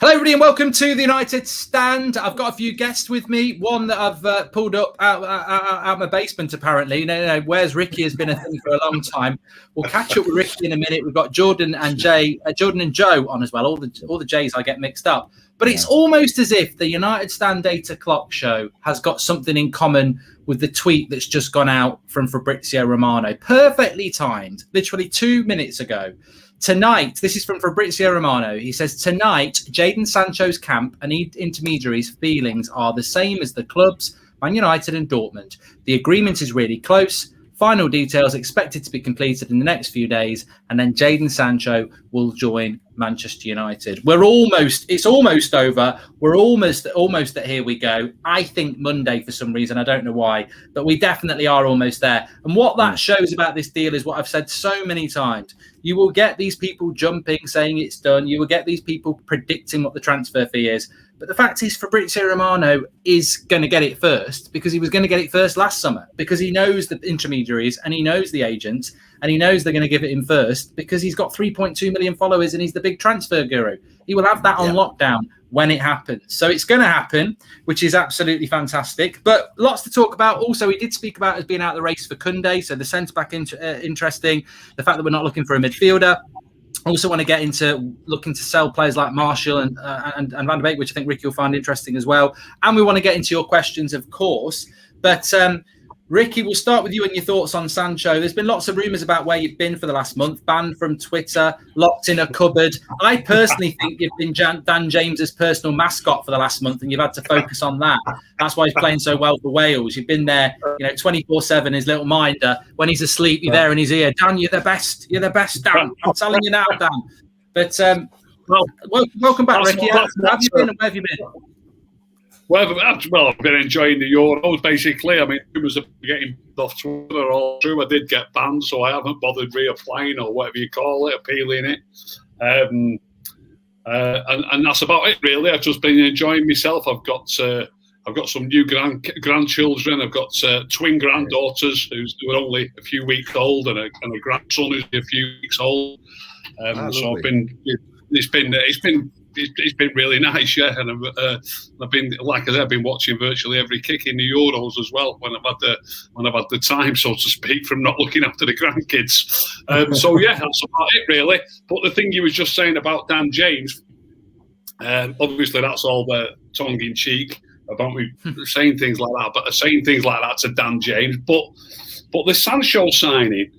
Hello, everybody, and welcome to the United Stand. I've got a few guests with me. One that I've pulled up out my basement, apparently. Where's Ricky has been a thing for a long time. We'll catch up with Ricky in a minute. We've got Jordan and Joe on as well. All the J's I get mixed up. But it's almost as if the United Stand Data Clock show has got something in common with the tweet that's just gone out from Fabrizio Romano. Perfectly timed, literally 2 minutes ago. Tonight, this is from Fabrizio Romano. He says, tonight, Jadon Sancho's camp and intermediaries' feelings are the same as the clubs, Man United and Dortmund. The agreement is really close. Final details expected to be completed in the next few days, and then Jadon Sancho will join Manchester United. It's almost over. We're almost at here we go. I think Monday for some reason. I don't know why, but we definitely are almost there. And what that shows about this deal is what I've said so many times. You will get these people jumping, saying it's done. You will get these people predicting what the transfer fee is. But the fact is, Fabrizio Romano is going to get it first because he was going to get it first last summer because he knows the intermediaries and he knows the agents and he knows they're going to give it him first because he's got 3.2 million followers and he's the big transfer guru. He will have that on lockdown when it happens. So it's going to happen, which is absolutely fantastic. But lots to talk about. Also, he did speak about us being out of the race for Kounde. So the centre-back interesting. The fact that we're not looking for a midfielder. Also want to get into looking to sell players like Marshall and Van der Beek, which I think Ricky will find interesting as well. And we want to get into your questions, of course. But Ricky, we'll start with you and your thoughts on Sancho. There's been lots of rumours about where you've been for the last month, banned from Twitter, locked in a cupboard. I personally think you've been Dan James's personal mascot for the last month and you've had to focus on that. That's why he's playing so well for Wales. You've been there, 24/7, his little minder. When he's asleep, you're there in his ear. Dan, you're the best. You're the best, Dan. I'm telling you now, Dan. But welcome back, Ricky. How have you been and where have you been? Well, I've been enjoying the Euros, basically. I mean, rumours of getting off Twitter are all true. I did get banned, so I haven't bothered reapplying or whatever you call it, appealing it. And that's about it, really. I've just been enjoying myself. I've got some new grandchildren. I've got twin granddaughters who are only a few weeks old and a grandson who's a few weeks old. So it's been really nice, yeah. And I've been, like I said, I've been watching virtually every kick in the Euros as well when I've had the time, so to speak, from not looking after the grandkids. So yeah, that's about it really. But the thing you was just saying about Dan James, obviously that's all the tongue in cheek about me saying things like that, but saying things like that to Dan James. But the Sancho signing,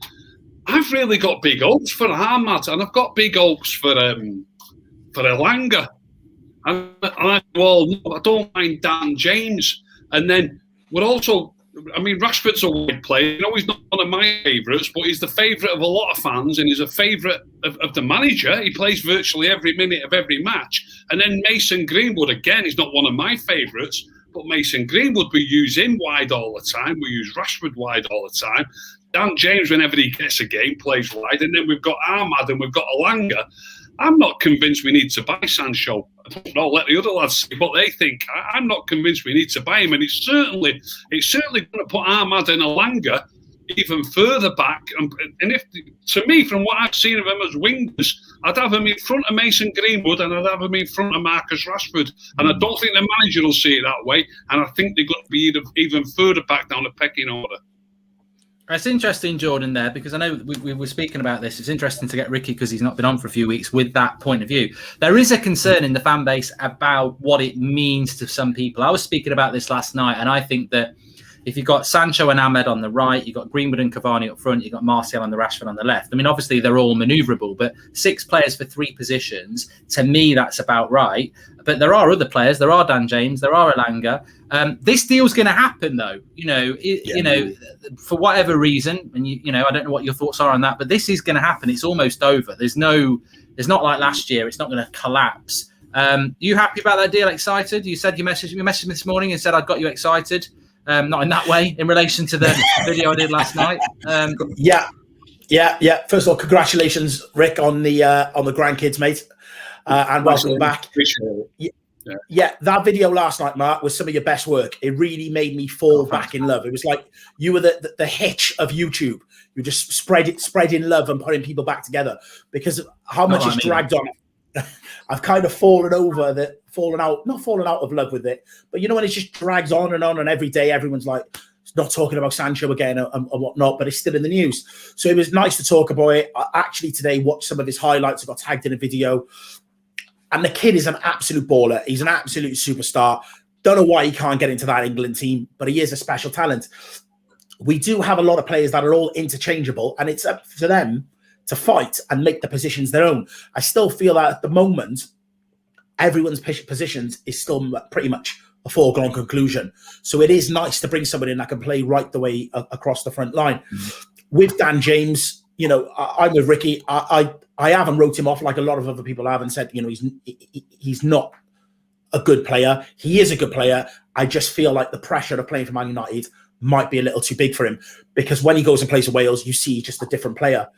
I've really got big hopes for Ahmad, and I've got big hopes for Elanga. And I don't mind Dan James. And then we're also, Rashford's a wide player. He's not one of my favourites, but he's the favourite of a lot of fans and he's a favourite of the manager. He plays virtually every minute of every match. And then Mason Greenwood, again, he's not one of my favourites, but Mason Greenwood, we use him wide all the time. We use Rashford wide all the time. Dan James, whenever he gets a game, plays wide. And then we've got Ahmad and we've got Elanga. I'm not convinced we need to buy Sancho. I don't know, let the other lads see what they think. I'm not convinced we need to buy him, and it's certainly going to put Ahmad and Elanga even further back. And if, to me, from what I've seen of him as wingers, I'd have him in front of Mason Greenwood and I'd have him in front of Marcus Rashford. And I don't think the manager will see it that way. And I think they're going to be even further back down the pecking order. It's interesting, Jordan, there, because I know we were speaking about this. It's interesting to get Ricky because he's not been on for a few weeks with that point of view. There is a concern in the fan base about what it means to some people. I was speaking about this last night, and I think that if you've got Sancho and Ahmed on the right, you've got Greenwood and Cavani up front, you've got Martial and the Rashford on the left. Obviously, they're all manoeuvrable, but 6 players for 3 positions, to me, that's about right. But there are other players. There are Dan James. There are Elanga. This deal's going to happen, though. For whatever reason, and I don't know what your thoughts are on that, but this is going to happen. It's almost over. It's not like last year. It's not going to collapse. You happy about that deal? Excited? You said you messaged me this morning and said I'd got you excited. Not in that way, in relation to the video I did last night. Yeah. First of all, congratulations, Rick, on the grandkids, mate, and welcome back. Yeah, that video last night, Mark, was some of your best work. It really made me fall back in love. It was like you were the hitch of YouTube. You just spreading love and putting people back together because of how much it's dragged on. I've kind of fallen out of love with it. But you know, when it just drags on, and every day everyone's like, not talking about Sancho again and whatnot, but it's still in the news. So it was nice to talk about it. I actually today watched some of his highlights. I got tagged in a video. And the kid is an absolute baller. He's an absolute superstar. Don't know why he can't get into that England team, but he is a special talent. We do have a lot of players that are all interchangeable, and it's up to them to fight and make the positions their own. I still feel that at the moment, everyone's positions is still pretty much a foregone conclusion. So it is nice to bring somebody in that can play right the way across the front line. With Dan James, you know, I'm with Ricky. I haven't wrote him off like a lot of other people have and said, you know, he's not a good player. He is a good player. I just feel like the pressure of playing for Man United might be a little too big for him, because when he goes and plays for Wales, you see just a different player.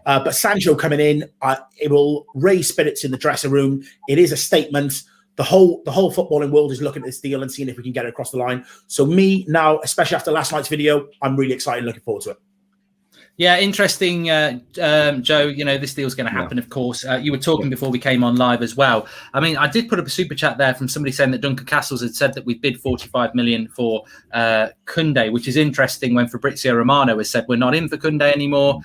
But Sancho coming in, it will raise spirits in the dressing room. It is a statement. The whole footballing world is looking at this deal and seeing if we can get it across the line. So me now, especially after last night's video, I'm really excited and looking forward to it. Yeah, interesting, Joe. You know, this deal's going to happen, of course. You were talking before we came on live as well. I mean, I did put up a super chat there from somebody saying that Duncan Castles had said that we bid 45 million for Kounde, which is interesting when Fabrizio Romano has said we're not in for Kounde anymore.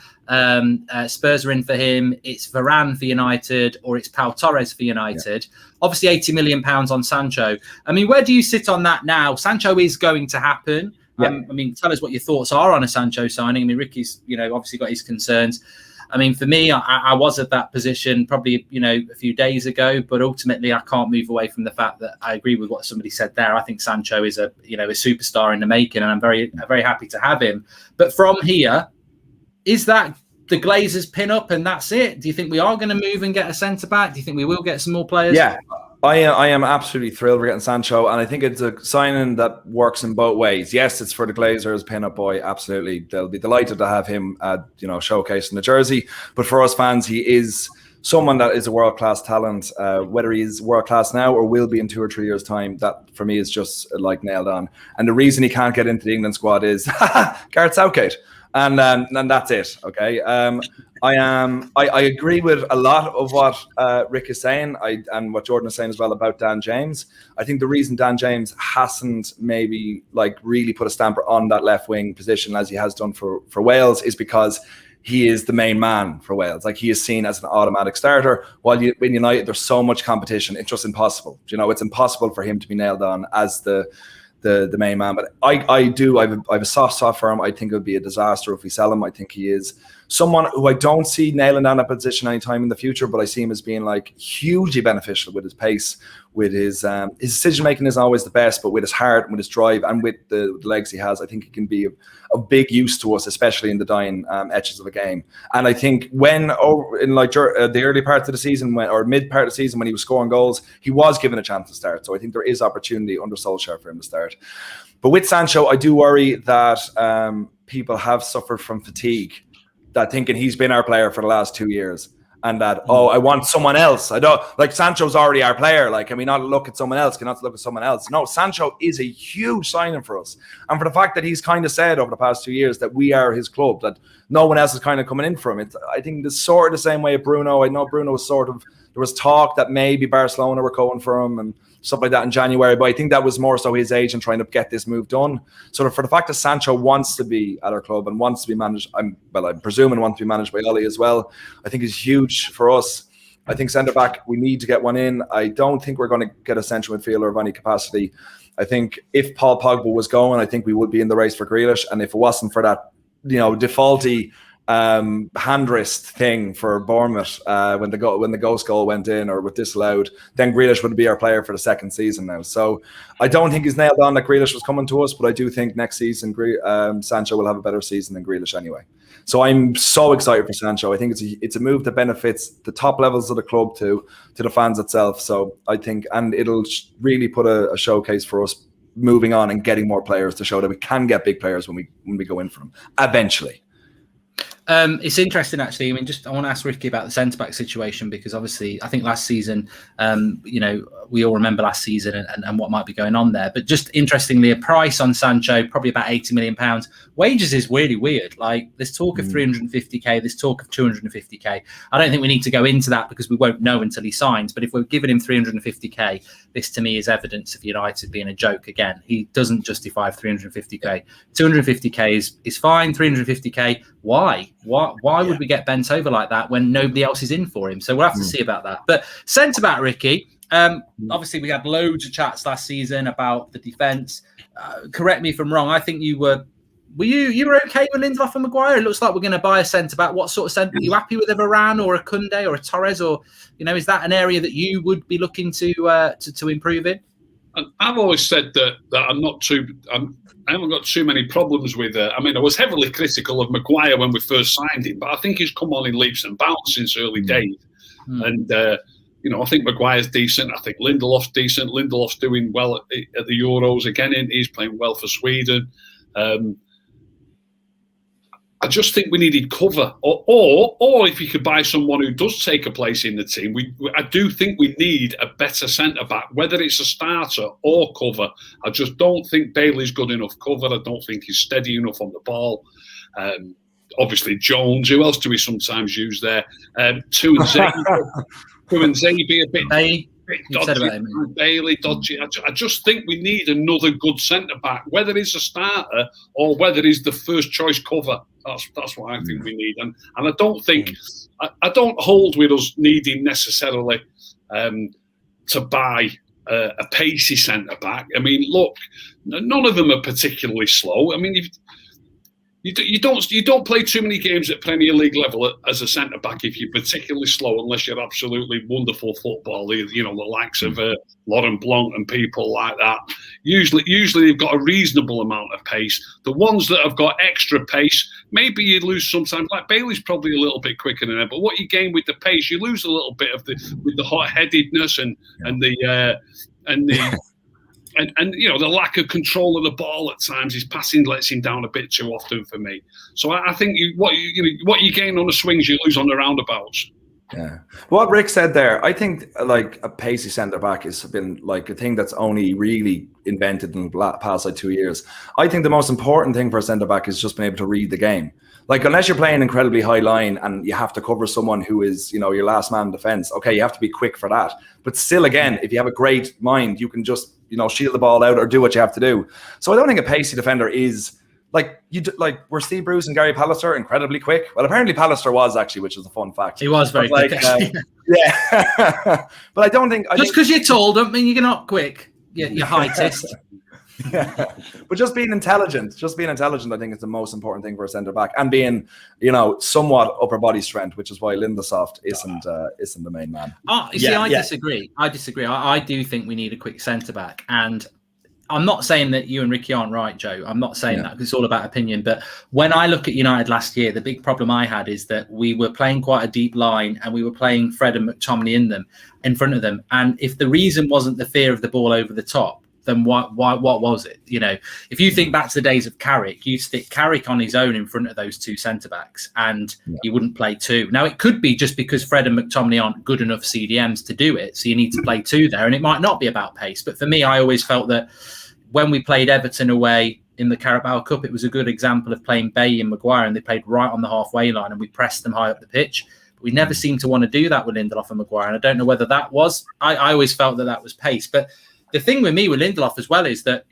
Spurs are in for him. It's Varane for United, or it's Pau Torres for United. Obviously, 80 million pounds on Sancho. I mean, where do you sit on that now? Sancho is going to happen. I mean, tell us what your thoughts are on a Sancho signing. I mean, Ricky's, you know, obviously got his concerns. I mean, for me, I was at that position probably, you know, a few days ago, but ultimately I can't move away from the fact that I agree with what somebody said there. I think Sancho is a superstar in the making, and I'm very happy to have him. But from here, is that the Glazers pin up and that's it? Do you think we are going to move and get a centre back? Do you think we will get some more players? Yeah. I am absolutely thrilled we're getting Sancho, and I think it's a signing that works in both ways. Yes, it's for the Glazers, pin-up boy, absolutely. They'll be delighted to have him, showcasing the jersey. But for us fans, he is someone that is a world-class talent. Whether he's world-class now or will be in 2 or 3 years' time, that for me is just like nailed on. And the reason he can't get into the England squad is Gareth Southgate. And that's it. Okay. I agree with a lot of what Rick is saying, and what Jordan is saying as well about Dan James. I think the reason Dan James hasn't maybe like really put a stamper on that left wing position as he has done for Wales is because he is the main man for Wales. Like, he is seen as an automatic starter. While in United there's so much competition, it's just impossible. You know, it's impossible for him to be nailed on as the main man. But I have a soft spot for him. I think it would be a disaster if we sell him. I think he is someone who I don't see nailing down that position anytime in the future, but I see him as being like hugely beneficial with his pace, with his decision making isn't always the best, but with his heart and with his drive and with the legs he has, I think he can be of big use to us, especially in the dying etches of a game. And I think when the early part of the season, or mid part of the season, when he was scoring goals, he was given a chance to start. So I think there is opportunity under Solskjaer for him to start. But with Sancho, I do worry that people have suffered from fatigue, that thinking he's been our player for the last 2 years, and that, I want someone else. I don't, like, Sancho's already our player. Like, can we not look at someone else? Can not look at someone else? No, Sancho is a huge signing for us. And for the fact that he's kind of said over the past 2 years that we are his club, that no one else is kind of coming in for him. I think it's sort of the same way with Bruno. I know Bruno was there was talk that maybe Barcelona were going for him and stuff like that in January, but I think that was more so his agent trying to get this move done. So for the fact that Sancho wants to be at our club and wants to be managed, I'm presuming wants to be managed by Ollie as well, I think is huge for us. I think centre-back, we need to get one in. I don't think we're going to get a central midfielder of any capacity. I think if Paul Pogba was going, I think we would be in the race for Grealish, and if it wasn't for that, defaulty hand wrist thing for Bournemouth when the ghost goal went in or was disallowed, then Grealish would be our player for the second season now. So I don't think he's nailed on that Grealish was coming to us, but I do think next season Sancho will have a better season than Grealish anyway. So I'm so excited for Sancho. I think it's a move that benefits the top levels of the club to the fans itself. So I think, and it'll really put a showcase for us moving on and getting more players to show that we can get big players when we go in for them eventually. It's interesting, actually. I mean, I want to ask Ricky about the centre-back situation, because obviously I think last season, we all remember last season and what might be going on there. But just interestingly, a price on Sancho, probably about £80 million. Wages is really weird. Like, there's talk of 350k, there's talk of 250k. I don't think we need to go into that because we won't know until he signs. But if we're giving him 350k, this to me is evidence of United being a joke again. He doesn't justify 350k. 250k is fine. 350k, why? Why would we get bent over like that when nobody else is in for him? So we'll have to see about that. But centre-back, Ricky, obviously we had loads of chats last season about the defence. Correct me if I'm wrong. I think you were okay with Lindelof and Maguire? It looks like we're going to buy a centre-back. What sort of centre? Are you happy with a Varane or a Kounde or a Torres? Or, is that an area that you would be looking to improve in? I've always said that I haven't got too many problems with it. I mean, I was heavily critical of Maguire when we first signed him, but I think he's come on in leaps and bounds since early days. And, I think Maguire's decent. I think Lindelof's decent. Lindelof's doing well at the Euros again. He's playing well for Sweden. I just think we needed cover, or if you could buy someone who does take a place in the team, I do think we need a better centre back, whether it's a starter or cover. I just don't think Bailey's good enough cover. I don't think he's steady enough on the ball. Obviously Jones. Who else do we sometimes use there? Two and Zabi a bit. Dodgy, Bailey dodgy. I just think we need another good centre back, whether it's a starter or whether it's the first choice cover. That's what I think we need, and I don't think I don't hold with us needing necessarily to buy a pacey centre back. I mean, look, none of them are particularly slow. I mean, you don't play too many games at Premier League level as a centre back if you're particularly slow, unless you're absolutely wonderful footballer. The likes of Laurent Blanc and people like that. Usually they've got a reasonable amount of pace. The ones that have got extra pace, maybe you lose sometimes. Like Bailey's probably a little bit quicker than him, but what you gain with the pace, you lose a little bit of the hot-headedness and the lack of control of the ball at times. His passing lets him down a bit too often for me. So I think what you gain on the swings, you lose on the roundabouts. Yeah. What Rick said there, I think like a pacey centre back has been like a thing that's only really invented in the past 2 years. I think the most important thing for a centre back is just being able to read the game. Like, unless you're playing incredibly high line and you have to cover someone who is, your last man in defence, okay, you have to be quick for that. But still, again, if you have a great mind, you can just, shield the ball out or do what you have to do. So I don't think a pacey defender is were Steve Bruce and Gary Pallister incredibly quick? Well, apparently Pallister was actually, which is a fun fact. He was very quick. Yeah. But I don't think... Just because you told him, you're not quick. You're high-test. Yeah, but just being intelligent, I think is the most important thing for a centre back, and being, somewhat upper body strength, which is why Lindelof isn't the main man. I disagree. I do think we need a quick centre back, and I'm not saying that you and Ricky aren't right, Joe. I'm not saying that, because it's all about opinion. But when I look at United last year, the big problem I had is that we were playing quite a deep line, and we were playing Fred and McTominay in front of them. And if the reason wasn't the fear of the ball over the top, then what was it? If you think back to the days of Carrick, you stick Carrick on his own in front of those two centre-backs and you wouldn't play two. Now, it could be just because Fred and McTominay aren't good enough CDMs to do it, so you need to play two there, and it might not be about pace. But for me, I always felt that when we played Everton away in the Carabao Cup, it was a good example of playing Bailly and Maguire, and they played right on the halfway line and we pressed them high up the pitch. But we never seemed to want to do that with Lindelof and Maguire, and I don't know whether that was... I always felt that was pace. But the thing with me with Lindelof as well is that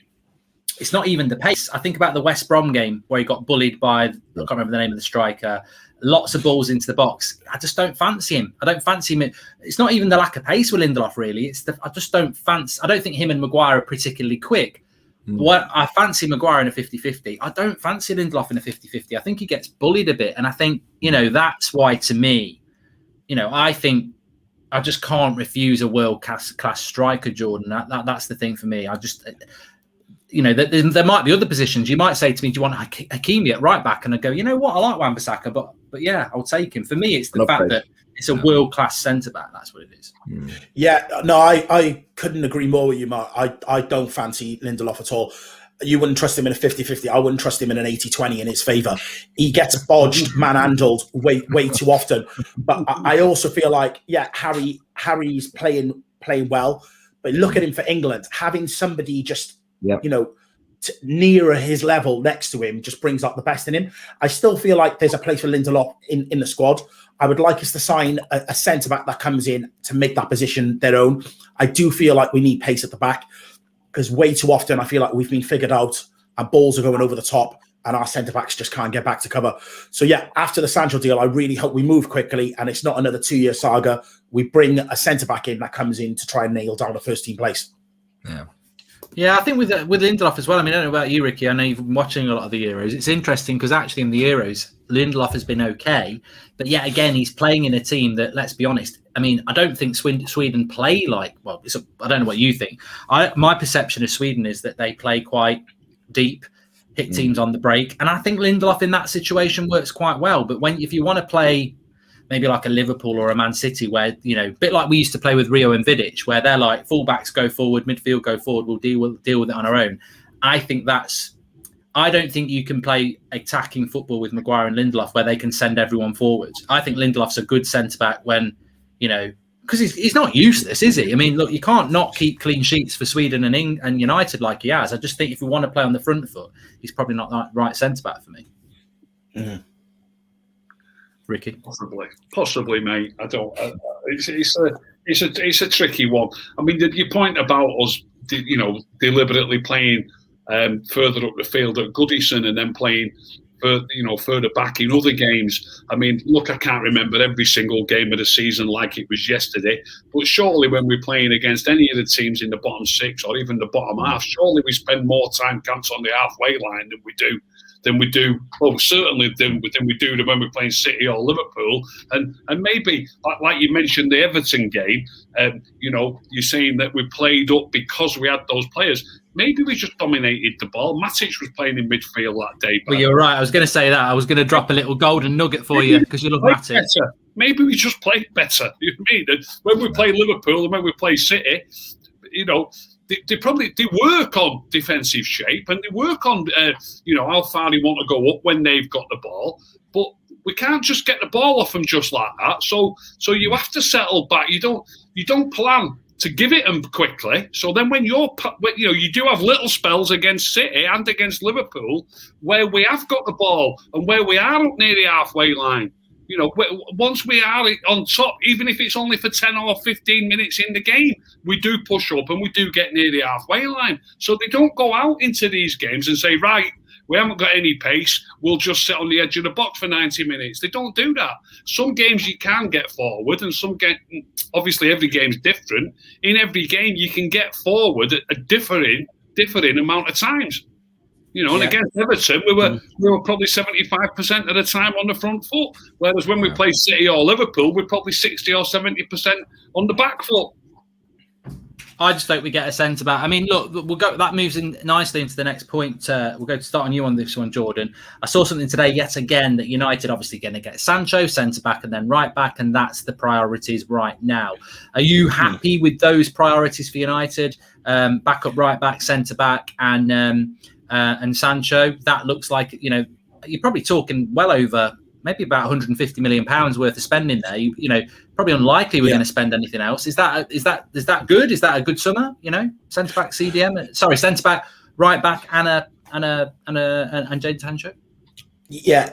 it's not even the pace. I think about the West Brom game where he got bullied by, I can't remember the name of the striker, lots of balls into the box. I just don't fancy him. I don't fancy him. It's not even the lack of pace with Lindelof, really. I just don't fancy... I don't think him and Maguire are particularly quick. What I fancy Maguire in a 50-50. I don't fancy Lindelof in a 50-50. I think he gets bullied a bit. And I think, that's why, to me, I think I just can't refuse a world-class striker, Jordan. That's the thing for me. I just, there might be other positions. You might say to me, do you want Hakimi at right back? And I go, you know what? I like Wan-Bissaka, but yeah, I'll take him. For me, it's the fact that it's a world-class centre-back. That's what it is. Yeah, no, I couldn't agree more with you, Mark. I don't fancy Lindelof at all. you wouldn't trust him in a 50-50. I wouldn't trust him in an 80-20 in his favour. He gets bodged, manhandled way too often. But I also feel like, yeah, Harry's playing well. But look at him for England. Having somebody just, nearer his level next to him just brings out the best in him. I still feel like there's a place for Lindelof in the squad. I would like us to sign a centre-back that comes in to make that position their own. I do feel like we need pace at the back, because way too often I feel like we've been figured out and balls are going over the top and our centre-backs just can't get back to cover. So, yeah, after the Sancho deal, I really hope we move quickly and it's not another 2-year saga. We bring a centre-back in that comes in to try and nail down the first-team place. Yeah, I think with Lindelof as well. I mean, I don't know about you, Ricky. I know you've been watching a lot of the Euros. It's interesting because actually in the Euros, Lindelof has been okay. But yet again, he's playing in a team that, let's be honest, I mean, I don't think Sweden play like, well, I don't know what you think. My perception of Sweden is that they play quite deep, hit teams on the break. And I think Lindelof in that situation works quite well. But if you want to play maybe like a Liverpool or a Man City where, a bit like we used to play with Rio and Vidic, where they're like fullbacks go forward, midfield go forward, we'll deal with it on our own. I don't think you can play attacking football with Maguire and Lindelof where they can send everyone forwards. I think Lindelof's a good centre-back when, because he's not useless, is he? I mean, look, you can't not keep clean sheets for Sweden and United like he has. I just think if we want to play on the front foot, he's probably not the right centre-back for me. Mm-hmm. Ricky, possibly, mate. I don't. It's a tricky one. I mean, your point about us, deliberately playing further up the field at Goodison and then playing further back in other games. I mean, look, I can't remember every single game of the season like it was yesterday. But surely, when we're playing against any of the teams in the bottom six or even the bottom half, surely we spend more time camped on the halfway line than we do, well, certainly than we do when we're playing City or Liverpool. And maybe, like you mentioned, the Everton game, you're saying that we played up because we had those players. Maybe we just dominated the ball. Matic was playing in midfield that day. Well, you're right. I was going to say that. I was going to drop a little golden nugget for you because you love Matic. Maybe we just played better. You know what I mean? And when we play Liverpool and when we play City, they work on defensive shape and they work on how far they want to go up when they've got the ball. But we can't just get the ball off them just like that. So you have to settle back. You don't plan to give it them quickly. So then when you do have little spells against City and against Liverpool where we have got the ball and where we are up near the halfway line. Once we are on top, even if it's only for 10 or 15 minutes in the game, we do push up and we do get near the halfway line. So they don't go out into these games and say, right, we haven't got any pace, we'll just sit on the edge of the box for 90 minutes. They don't do that. Some games you can get forward and obviously every game's different. In every game you can get forward a differing amount of times. And against Everton, we were probably 75% of the time on the front foot. Whereas when we play City or Liverpool, we're probably 60 or 70% on the back foot. I just hope we get a centre-back. I mean, look, we'll go. That moves in nicely into the next point. We'll go to start on you on this one, Jordan. I saw something today yet again that United obviously going to get Sancho, centre-back and then right-back, and that's the priorities right now. Are you happy with those priorities for United? Backup right-back, centre-back and Sancho, that looks like, you're probably talking well over maybe about 150 million pounds worth of spending there. Probably unlikely we're going to spend anything else. Is that good? Is that a good summer? Centre back, CDM. Sorry, centre back, right back, and Jadon Sancho. Yeah,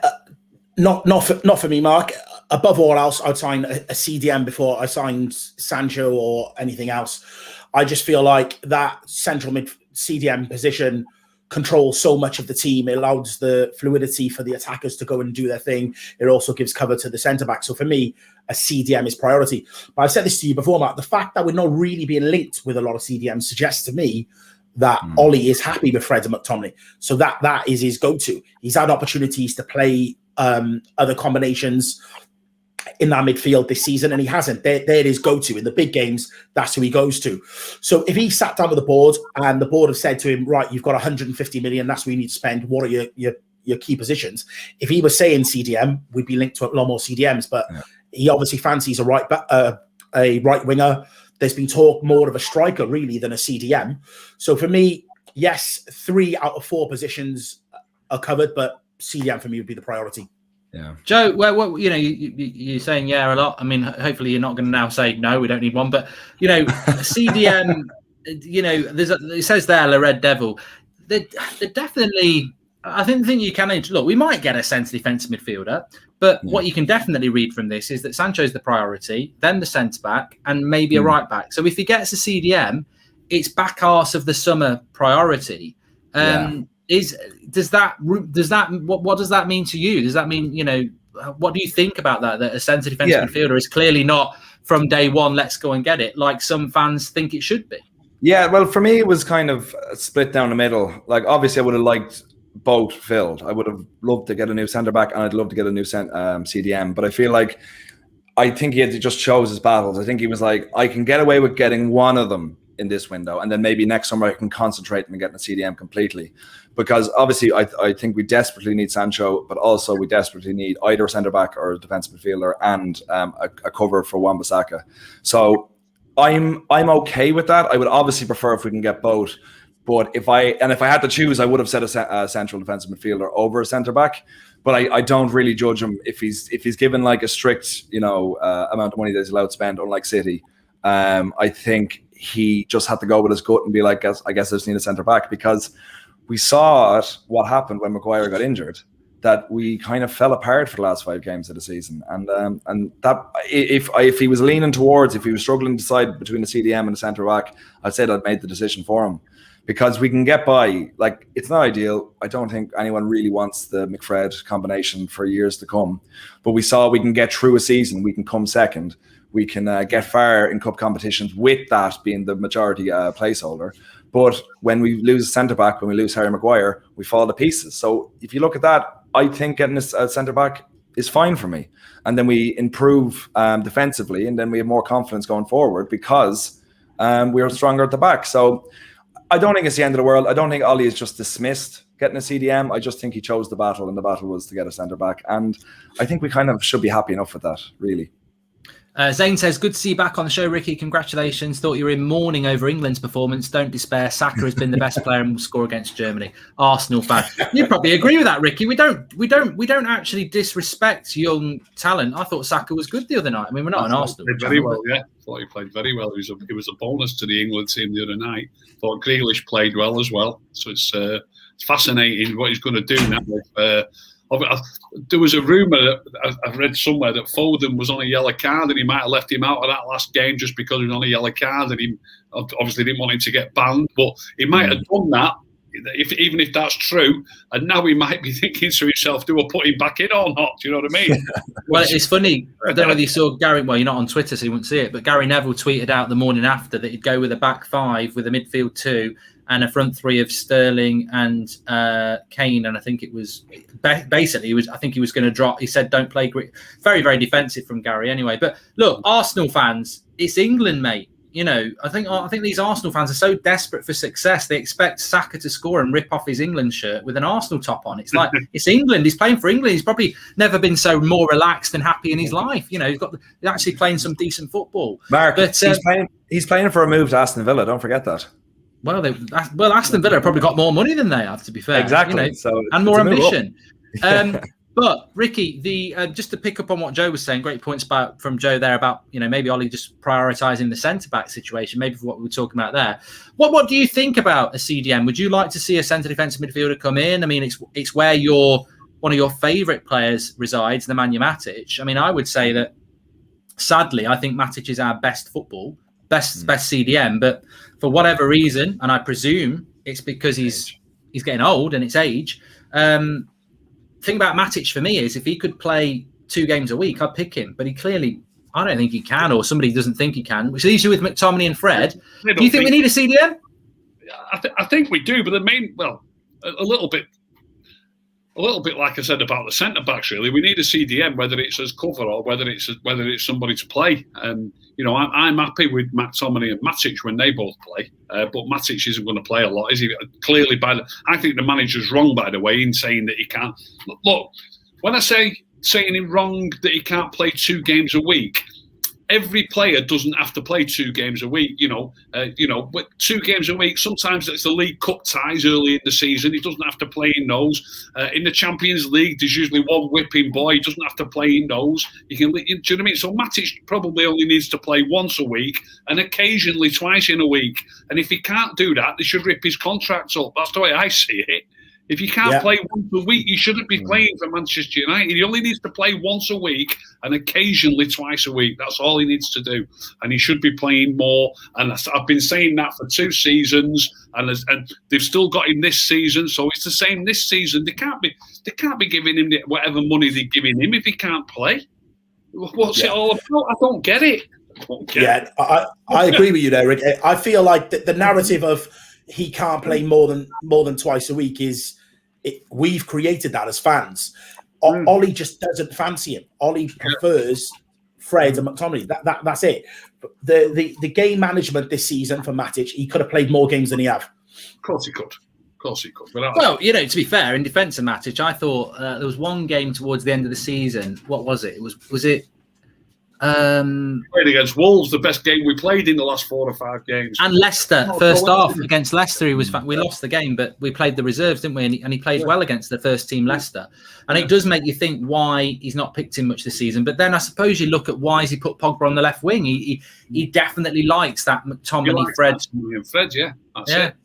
not for me, Mark. Above all else, I'd sign a CDM before I signed Sancho or anything else. I just feel like that central mid CDM position controls so much of the team. It allows the fluidity for the attackers to go and do their thing. It also gives cover to the centre-back. So for me, a CDM is priority. But I've said this to you before, Mark, the fact that we're not really being linked with a lot of CDMs suggests to me that Ollie is happy with Fred and McTominay. So that is his go-to. He's had opportunities to play other combinations in that midfield this season, and he hasn't. They're his go-to. In the big games, that's who he goes to. So if he sat down with the board and the board have said to him, right, you've got 150 million, that's what you need to spend. What are your key positions? If he was saying CDM, we'd be linked to a lot more CDMs, but he obviously fancies a right winger. There's been talk more of a striker, really, than a CDM. So for me, yes, 3 out of 4 positions are covered, but CDM for me would be the priority. Yeah, Joe, well, you're saying yeah a lot. I mean, hopefully you're not going to now say no, we don't need one. But CDM, it says there, the Red Devil. They're definitely. I think you can look. We might get a centre defensive midfielder, but what you can definitely read from this is that Sancho's the priority, then the centre back, and maybe a right back. So if he gets a CDM, it's back arse of the summer priority. What does that mean to you? Does that mean, what do you think about that a centre defensive midfielder is clearly not from day one, let's go and get it, like some fans think it should be? Yeah, well, for me, it was kind of split down the middle. Like, obviously, I would have liked both filled. I would have loved to get a new centre back, and I'd love to get a new CDM. But I feel like I think he just chose his battles. I think he was like, I can get away with getting one of them in this window, and then maybe next summer I can concentrate on getting a CDM completely. Because obviously I think we desperately need Sancho, but also we desperately need either a centre back or a defensive midfielder and a cover for Wan-Bissaka. So I'm okay with that. I would obviously prefer if we can get both. But if I had to choose, I would have said a central defensive midfielder over a centre back. But I don't really judge him if he's given like a strict amount of money that he's allowed to spend, unlike City. I think he just had to go with his gut and be like, I guess I just need a centre back, because we saw what happened when Maguire got injured, that we kind of fell apart for the last 5 games of the season. And that if he was leaning towards, if he was struggling to decide between a CDM and a centre back, I'd say I'd made the decision for him, because we can get by. Like, it's not ideal. I don't think anyone really wants the McFred combination for years to come, but we saw we can get through a season. We can come second. We can get far in cup competitions with that being the majority placeholder. But when we lose a centre-back, when we lose Harry Maguire, we fall to pieces. So if you look at that, I think getting a centre-back is fine for me. And then we improve defensively, and then we have more confidence going forward because we're stronger at the back. So I don't think it's the end of the world. I don't think Ollie is just dismissed getting a CDM. I just think he chose the battle, and the battle was to get a centre-back. And I think we kind of should be happy enough with that, really. Zane says, good to see you back on the show, Ricky. Congratulations. Thought you were in mourning over England's performance. Don't despair. Saka has been the best player and will score against Germany. Arsenal fan. You probably agree with that, Ricky. We don't actually disrespect young talent. I thought Saka was good the other night. I mean, we're not an Arsenal fan. Very well, yeah. I thought he played very well. It was a bonus to the England team the other night. Thought Grealish played well as well. So it's fascinating what he's going to do now with. There was a rumour that I've read somewhere that Foden was on a yellow card and he might have left him out of that last game just because he was on a yellow card, and he obviously didn't want him to get banned. But he might have done that, even if that's true. And now he might be thinking to himself, do I put him back in or not? Do you know what I mean? Well, it's funny. I don't know whether you saw Gary. Well, you're not on Twitter, so you wouldn't see it. But Gary Neville tweeted out the morning after that he'd go with a back 5 with a midfield 2 and a front 3 of Sterling and Kane. And I think it was basically I think he was going to drop. He said, "Don't play." Very, very defensive from Gary, anyway. But look, Arsenal fans, it's England, mate. I think these Arsenal fans are so desperate for success. They expect Saka to score and rip off his England shirt with an Arsenal top on. It's like, it's England. He's playing for England. He's probably never been so more relaxed and happy in his life. He's actually playing some decent football. Mark, but he's playing for a move to Aston Villa. Don't forget that. Well, Aston Villa probably got more money than they have, to be fair. Exactly. And more ambition. But Ricky, just to pick up on what Joe was saying, great points from Joe there about maybe Ollie just prioritising the centre back situation, maybe for what we were talking about there. What do you think about a CDM? Would you like to see a centre defensive midfielder come in? I mean, it's where one of your favourite players resides, the Nemanja Matic. I mean, I would say that sadly, I think Matic is our best CDM, but for whatever reason, and I presume it's because he's getting old and it's age. Thing about Matic for me is if he could play 2 games a week, I'd pick him. But I don't think he can, or somebody doesn't think he can, which leaves you with McTominay and Fred. Do you think we need a CDM? I think we do, but a little bit like I said about the centre backs. Really, we need a CDM, whether it's as cover or whether it's somebody to play. I'm happy with McTominay and Matic when they both play, but Matic isn't going to play a lot, is he? Clearly, I think the manager's wrong, by the way, in saying that he can't. Look, when I saying him wrong that he can't play 2 games a week, every player doesn't have to play 2 games a week. But 2 games a week. Sometimes it's the League Cup ties early in the season. He doesn't have to play in those. In the Champions League, there's usually one whipping boy. He doesn't have to play in those. Do you know what I mean? So Matic probably only needs to play once a week and occasionally twice in a week. And if he can't do that, they should rip his contracts up. That's the way I see it. If you can't play once a week, you shouldn't be playing for Manchester United. He only needs to play once a week and occasionally twice a week. That's all he needs to do. And he should be playing more. And I've been saying that for 2 seasons, and they've still got him this season. So it's the same this season. They can't be giving him whatever money they're giving him if he can't play. What's it all about? I don't get it. I agree with you there, Rick. I feel like the narrative of he can't play more than twice a week we've created that as fans. Ollie just doesn't fancy him. Ollie prefers Fred and McTominay. That's it. The game management this season for Matic, he could have played more games than he have. Of course he could. Well, to be fair, in defence of Matic, I thought there was one game towards the end of the season. What was it? Was it? Played against Wolves, the best game we played in the last 4 or 5 games. And Leicester, first half against Leicester, we lost the game, but we played the reserves, didn't we? And he played well against the first team, Leicester. And it does make you think why he's not picked him much this season. But then I suppose you look at why has he put Pogba on the left wing. He definitely likes that McTominay, Fred. That's it.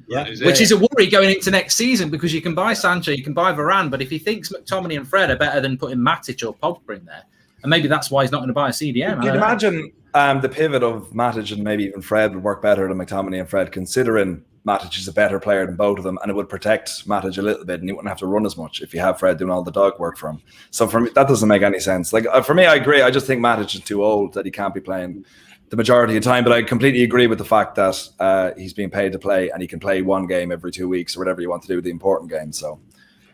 Yeah, which is a worry going into next season because you can buy Sancho, you can buy Varane, but if he thinks McTominay and Fred are better than putting Matic or Pogba in there, and maybe that's why he's not going to buy a CDM. You'd imagine the pivot of Matic and maybe even Fred would work better than McTominay and Fred, considering Matic is a better player than both of them, and it would protect Matic a little bit, and he wouldn't have to run as much if you have Fred doing all the dog work for him. So for me, that doesn't make any sense. Like for me, I agree. I just think Matic is too old that he can't be playing the majority of the time. But I completely agree with the fact that he's being paid to play, and he can play one game every 2 weeks or whatever you want to do with the important games. So.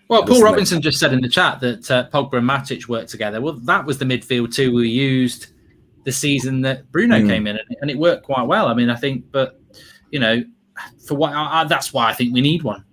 Well, Paul Robinson just said in the chat that Pogba and Matic worked together. Well, that was the midfield too we used the season that Bruno came in, and it worked quite well. I mean, I think, but for what that's why I think we need one.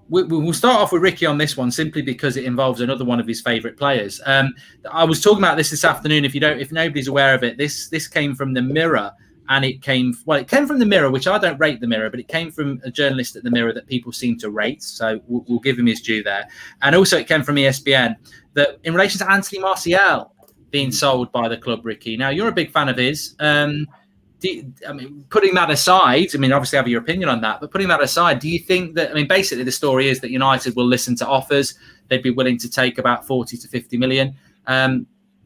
We'll start off with Ricky on this one simply because it involves another one of his favourite players. I was talking about this afternoon. If nobody's aware of it, this came from the Mirror. And it came from the Mirror, which I don't rate the Mirror, but it came from a journalist at the Mirror that people seem to rate. So we'll give him his due there. And also it came from ESPN that in relation to Anthony Martial being sold by the club, Ricky. Now, you're a big fan of his. Putting that aside, obviously have your opinion on that, but putting that aside, do you think that, basically the story is that United will listen to offers. They'd be willing to take about 40 to 50 million.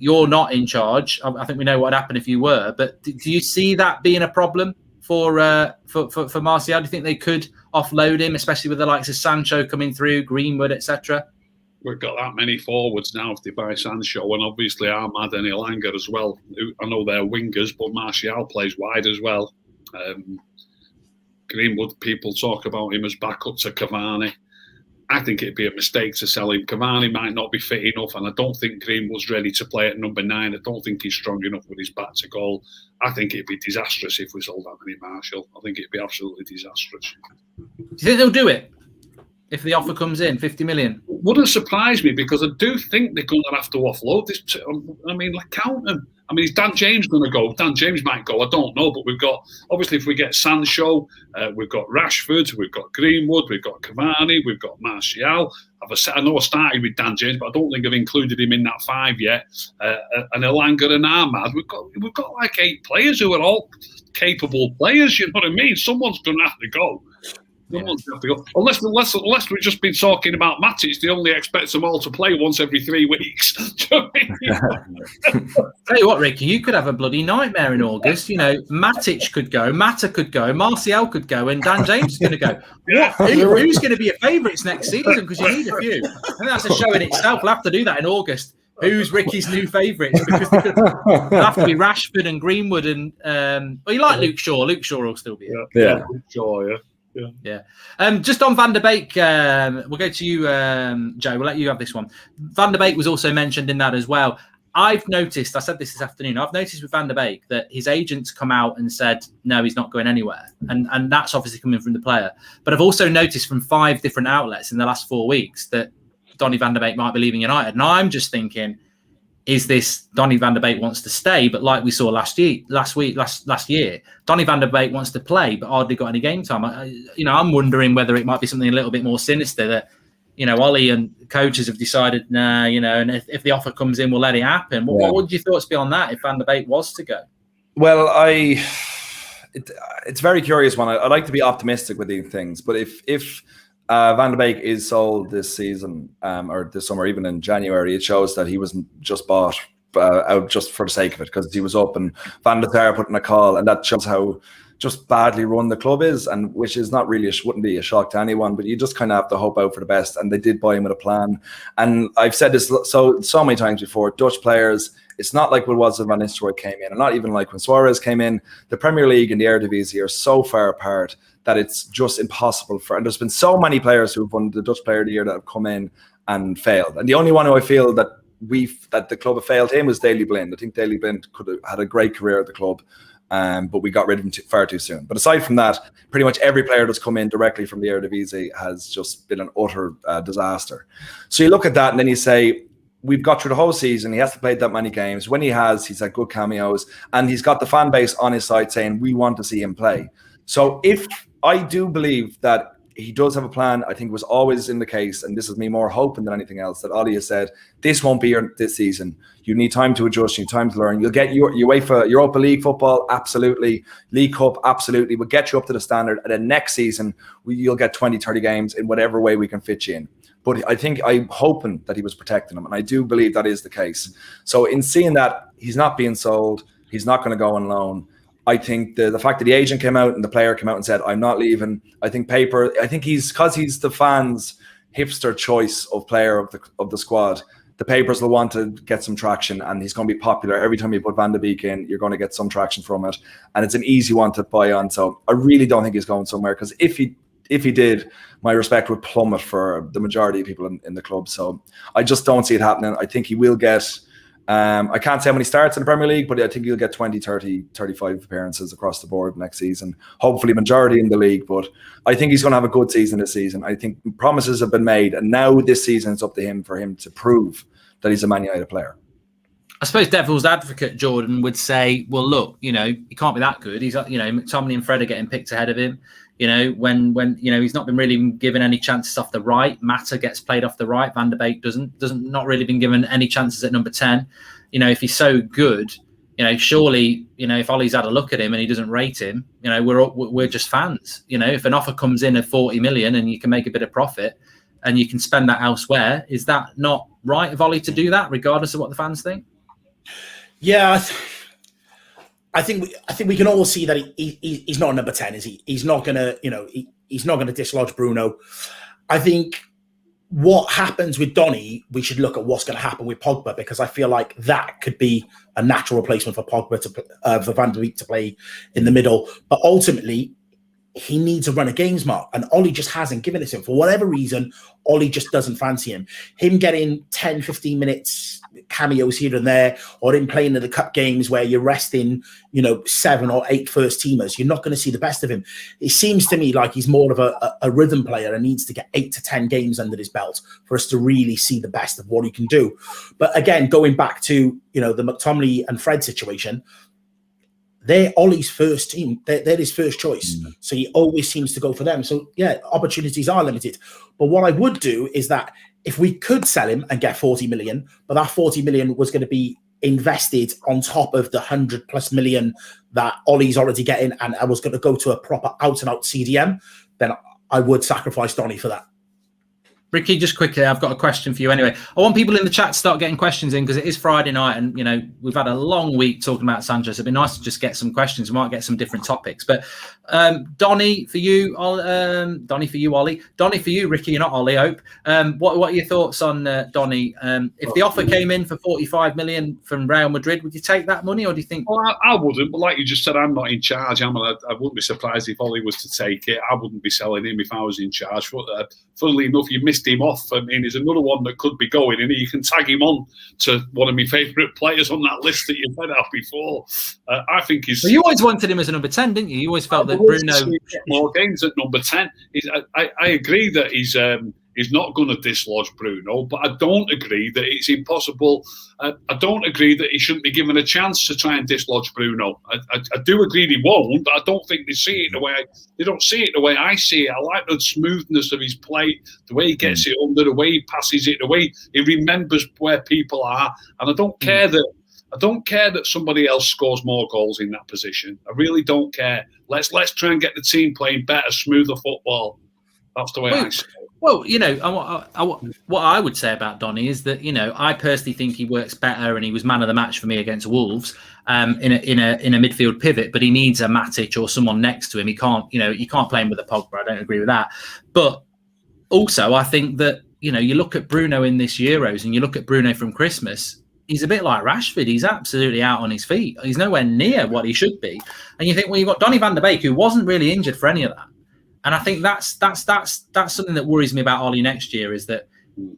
You're not in charge. I think we know what would happen if you were. But do you see that being a problem for Martial? Do you think they could offload him, especially with the likes of Sancho coming through, Greenwood, etc.? We've got that many forwards now if they buy Sancho, and obviously Ahmad and Elanga as well. I know they're wingers, but Martial plays wide as well. Greenwood, people talk about him as backup to Cavani. I think it'd be a mistake to sell him. Cavani might not be fit enough, and I don't think Greenwood's ready to play at number 9. I don't think he's strong enough with his back to goal. I think it'd be disastrous if we sold Anthony Martial. I think it'd be absolutely disastrous. Do you think they'll do it if the offer comes in, 50 million? Wouldn't surprise me because I do think they're going to have to offload this. Count them. Is Dan James going to go? Dan James might go. I don't know. But we've got, obviously, if we get Sancho, we've got Rashford, we've got Greenwood, we've got Cavani, we've got Martial. I know I started with Dan James, but I don't think I've included him in that 5 yet. And Elanga and Ahmad. We've got like 8 players who are all capable players. You know what I mean? Someone's going to have to go. Unless we've just been talking about Matic, they only expect them all to play once every 3 weeks. Tell you what, Ricky, you could have a bloody nightmare in August. Matic could go, Mata could go, Martial could go, and Dan James is going to go. Who's going to be your favourites next season? Because you need a few. I think that's a show in itself. We'll have to do that in August. Who's Ricky's new favourites? Because they'll have to be Rashford and Greenwood and you like Luke Shaw. Luke Shaw will still be here. Yeah. Shaw, yeah. Just on Van der Beek, we'll go to you, Joe. We'll let you have this one. Van der Beek was also mentioned in that as well. I've noticed, I said this afternoon, I've noticed with Van der Beek that his agents come out and said, no, he's not going anywhere. And that's obviously coming from the player. But I've also noticed from 5 different outlets in the last 4 weeks that Donny Van der Beek might be leaving United. And I'm just thinking, is this Donny van der Beek wants to stay, but like we saw last year, Donny van der Beek wants to play, but hardly got any game time. I'm wondering whether it might be something a little bit more sinister that, Ollie and coaches have decided, nah, and if the offer comes in, we'll let it happen. What would your thoughts be on that if Van der Beek was to go? Well, it's very curious one. I like to be optimistic with these things, but if Van der Beek is sold this season or this summer, even in January, it shows that he wasn't just bought out just for the sake of it, because he was up and Van der Sar put in a call, and that shows how just badly run the club is, and which is not really wouldn't be a shock to anyone, but you just kind of have to hope out for the best. And they did buy him with a plan. And I've said this so many times before, Dutch players, it's not like what it was when Van Nistelrooy came in, and not even like when Suarez came in. The Premier League and the Eredivisie are so far apart that it's just impossible and there's been so many players who've won the Dutch Player of the Year that have come in and failed. And the only one who I feel that the club have failed him was Daley Blind. I think Daley Blind could have had a great career at the club, but we got rid of him far too soon. But aside from that, pretty much every player that's come in directly from the Eredivisie has just been an utter disaster. So you look at that and then you say, we've got through the whole season. He hasn't played that many games. When he has, he's had good cameos, and he's got the fan base on his side saying, we want to see him play. So if I do believe that he does have a plan, I think it was always in the case, and this is me more hoping than anything else, that Ollie has said, this won't be this season. You need time to adjust, you need time to learn. You'll get your UEFA Europa League football, absolutely. League Cup, absolutely. We'll get you up to the standard. And then next season, you'll get 20, 30 games in whatever way we can fit you in. But I think I'm hoping that he was protecting him, and I do believe that is the case. So in seeing that he's not being sold, he's not going to go on loan, I think the fact that the agent came out and the player came out and said, I'm not leaving, I think because he's the fans' hipster choice of player of the squad, the papers will want to get some traction, and he's going to be popular. Every time you put Van der Beek in, you're going to get some traction from it, and it's an easy one to buy on. So I really don't think he's going somewhere, because if he did, my respect would plummet for the majority of people in the club. So I just don't see it happening. I think he will get, I can't say how many starts in the Premier League, but I think he'll get 20, 30, 35 appearances across the board next season. Hopefully majority in the league, but I think he's going to have a good season this season. I think promises have been made, and now this season it's up to him for him to prove that he's a Man United player. I suppose devil's advocate, Jordan, would say, well, look, he can't be that good. He's, McTominay and Fred are getting picked ahead of him. When he's not been really given any chances off the right. Mata gets played off the right. Van der Beek doesn't not really been given any chances at number 10. If he's so good, surely, if Ollie's had a look at him and he doesn't rate him, we're just fans. If an offer comes in of 40 million and you can make a bit of profit and you can spend that elsewhere, is that not right of Ollie to do that, regardless of what the fans think? Yeah, I think we can all see that he's not a number 10, is he? He's not gonna, he's not gonna dislodge Bruno. I think what happens with Donny, we should look at what's going to happen with Pogba, because I feel like that could be a natural replacement for Pogba for Van der Beek to play in the middle. But ultimately, he needs a run of games, Mark, and Ollie just hasn't given it to him. For whatever reason, Ollie just doesn't fancy him. Him getting 10, 15 minutes cameos here and there, or him playing in the cup games where you're resting, 7 or 8 first teamers, you're not going to see the best of him. It seems to me like he's more of a rhythm player and needs to get 8 to 10 games under his belt for us to really see the best of what he can do. But again, going back to, the McTominay and Fred situation, they're Ollie's first team. They're his first choice. Mm-hmm. So he always seems to go for them. So, yeah, opportunities are limited. But what I would do is that if we could sell him and get 40 million, but that 40 million was going to be invested on top of the 100+ million that Ollie's already getting, and I was going to go to a proper out-and-out CDM, then I would sacrifice Donny for that. Ricky, just quickly, I've got a question for you anyway. I want people in the chat to start getting questions in, because it is Friday night and, we've had a long week talking about Sancho. So it'd be nice to just get some questions. We might get some different topics. But Donny, for you, Donny, for you, Ollie. Donny, for you, Ricky, you're not Ollie, I hope. What are your thoughts on Donny? If the offer came in for 45 million from Real Madrid, would you take that money, or do you think... Well, I wouldn't. But like you just said, I'm not in charge. I wouldn't be surprised if Ollie was to take it. I wouldn't be selling him if I was in charge. But, funnily enough, you missed him off. I mean, there's another one that could be going, and you can tag him on to one of my favourite players on that list that you've had out before. I think he's... Well, you always wanted him as a number 10, didn't you? You always felt that Bruno... More games at number 10. I agree that he's not going to dislodge Bruno, but I don't agree that it's impossible. I don't agree that he shouldn't be given a chance to try and dislodge Bruno. I do agree he won't, but I don't think they see it the way they don't see it the way I see it. I like the smoothness of his play, the way he gets it under, the way he passes it, the way he remembers where people are, and I don't care that somebody else scores more goals in that position. I really don't care. Let's try and get the team playing better, smoother football. That's the way I see it. Well, what I would say about Donny is that, I personally think he works better, and he was man of the match for me against Wolves in a midfield pivot. But he needs a Matic or someone next to him. He can't, you can't play him with a Pogba. I don't agree with that. But also, I think that you look at Bruno in this Euros, and you look at Bruno from Christmas. He's a bit like Rashford. He's absolutely out on his feet. He's nowhere near what he should be. And you think, well, you've got Donny van de Beek, who wasn't really injured for any of that. And I think that's something that worries me about Ollie next year, is that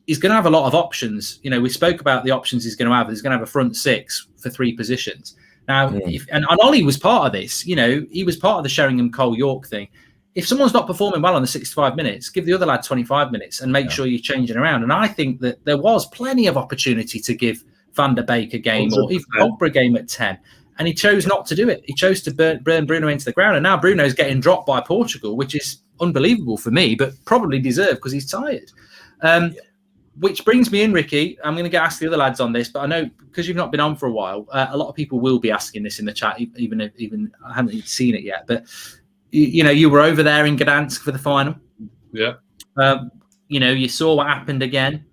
he's going to have a lot of options. We spoke about the options he's going to have. He's going to have a front six for 3 positions. Now, and Ollie was part of this. He was part of the Sheringham Cole York thing. If someone's not performing well on the 65 minutes, give the other lad 25 minutes and make sure you're changing around. And I think that there was plenty of opportunity to give Van der Beek a game, or even Pogba a game at 10. And he chose not to do it. He chose to burn Bruno into the ground. And now Bruno's getting dropped by Portugal, which is unbelievable for me, but probably deserved because he's tired. Which brings me in, Ricky. I'm going to ask the other lads on this, but I know because you've not been on for a while, a lot of people will be asking this in the chat, even I haven't seen it yet. But, you were over there in Gdansk for the final. Yeah. You saw what happened again.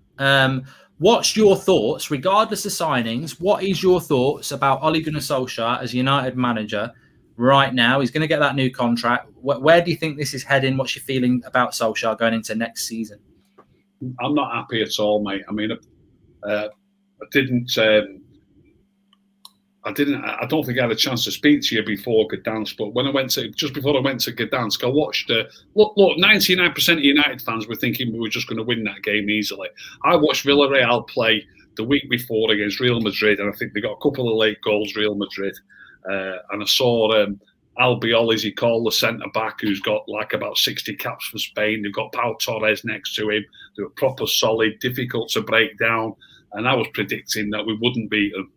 What's your thoughts, regardless of signings? What is your thoughts about Ole Gunnar Solskjaer as United manager right now? He's going to get that new contract. Where do you think this is heading? What's your feeling about Solskjaer going into next season? I'm not happy at all, mate. I mean, I don't think I had a chance to speak to you before Gdansk, but when just before I went to Gdansk, I watched. Look, 99% of United fans were thinking we were just going to win that game easily. I watched Villarreal play the week before against Real Madrid, and I think they got a couple of late goals, Real Madrid. And I saw Albiol, as he called, the centre-back, who's got like about 60 caps for Spain. They've got Pau Torres next to him. They were proper solid, difficult to break down. And I was predicting that we wouldn't beat them.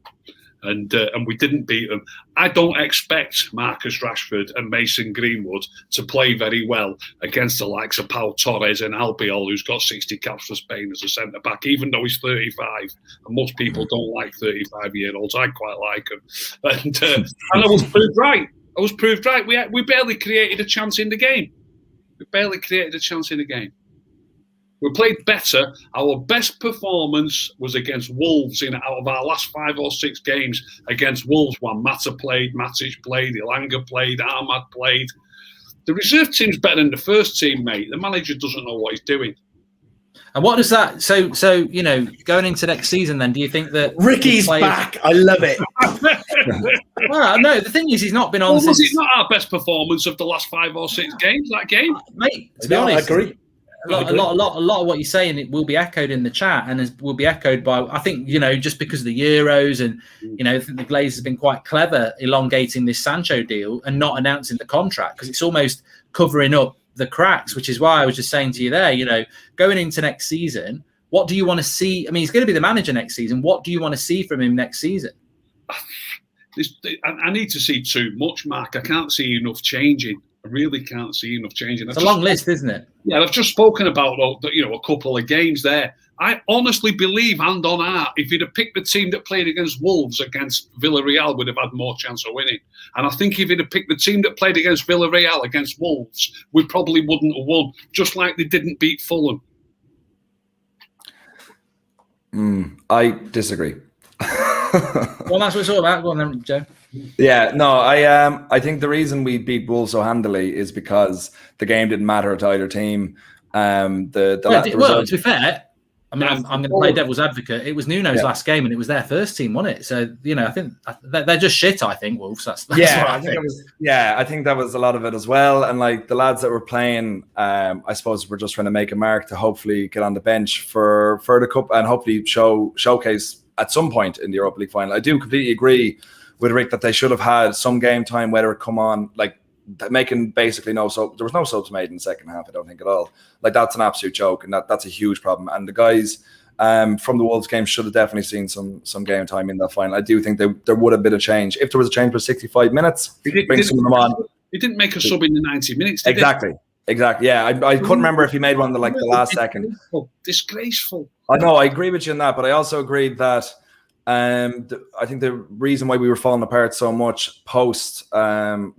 And we didn't beat them. I don't expect Marcus Rashford and Mason Greenwood to play very well against the likes of Pau Torres and Albiol, who's got 60 caps for Spain as a centre-back, even though he's 35. And most people don't like 35-year-olds. I quite like him. And I was proved right. We barely created a chance in the game. We played better. Our best performance was against Wolves out of our last 5 or 6 games against Wolves. When Mata played, Matic played, Ilanga played, Ahmad played. The reserve team's better than the first team, mate. The manager doesn't know what he's doing. And what does that? So going into next season, then, do you think that Ricky's back? I love it. Well, no. The thing is, he's not been on. Was it not our best performance of the last 5 or 6 games? That game, mate. To be honest, I agree. A lot of what you're saying, it will be echoed in the chat, and will be echoed by, I think, just because of the Euros, and I think the Glazers have been quite clever elongating this Sancho deal and not announcing the contract, because it's almost covering up the cracks, which is why I was just saying to you there, going into next season, what do you want to see? I mean, he's going to be the manager next season. What do you want to see from him next season? I need to see too much, Mark. I can't see enough changing. I really can't see enough changing. It's a long list, isn't it? Yeah, I've just spoken about a couple of games there. I honestly believe, hand on heart, if he'd have picked the team that played against Wolves against Villarreal, would have had more chance of winning. And I think if he'd have picked the team that played against Villarreal against Wolves, we probably wouldn't have won, just like they didn't beat Fulham. I disagree. Well, that's what it's all about. Go on then, Joe. Yeah, no, I think the reason we beat Wolves so handily is because the game didn't matter to either team. To be fair, I mean, I'm going to play devil's advocate. It was Nuno's last game, and it was their first team, wasn't it? So I think they're just shit. I think Wolves. That's what I think. I think that was a lot of it as well. And like the lads that were playing, I suppose we're just trying to make a mark to hopefully get on the bench for the cup and hopefully showcase at some point in the Europa League final. I do completely agree with Rick that they should have had some game time, whether it come on like making basically no sub. There was no subs made in the second half, I don't think at all. Like, that's an absolute joke, and that's a huge problem. And the guys from the Wolves game should have definitely seen some game time in that final. I do think there would have been a change. If there was a change for 65 minutes, bring some of them on. He didn't make a sub in the 90 minutes, did Exactly. Yeah, I couldn't remember if he made one the last second. Disgraceful. I know, I agree with you on that, but I also agreed that I think the reason why we were falling apart so much post the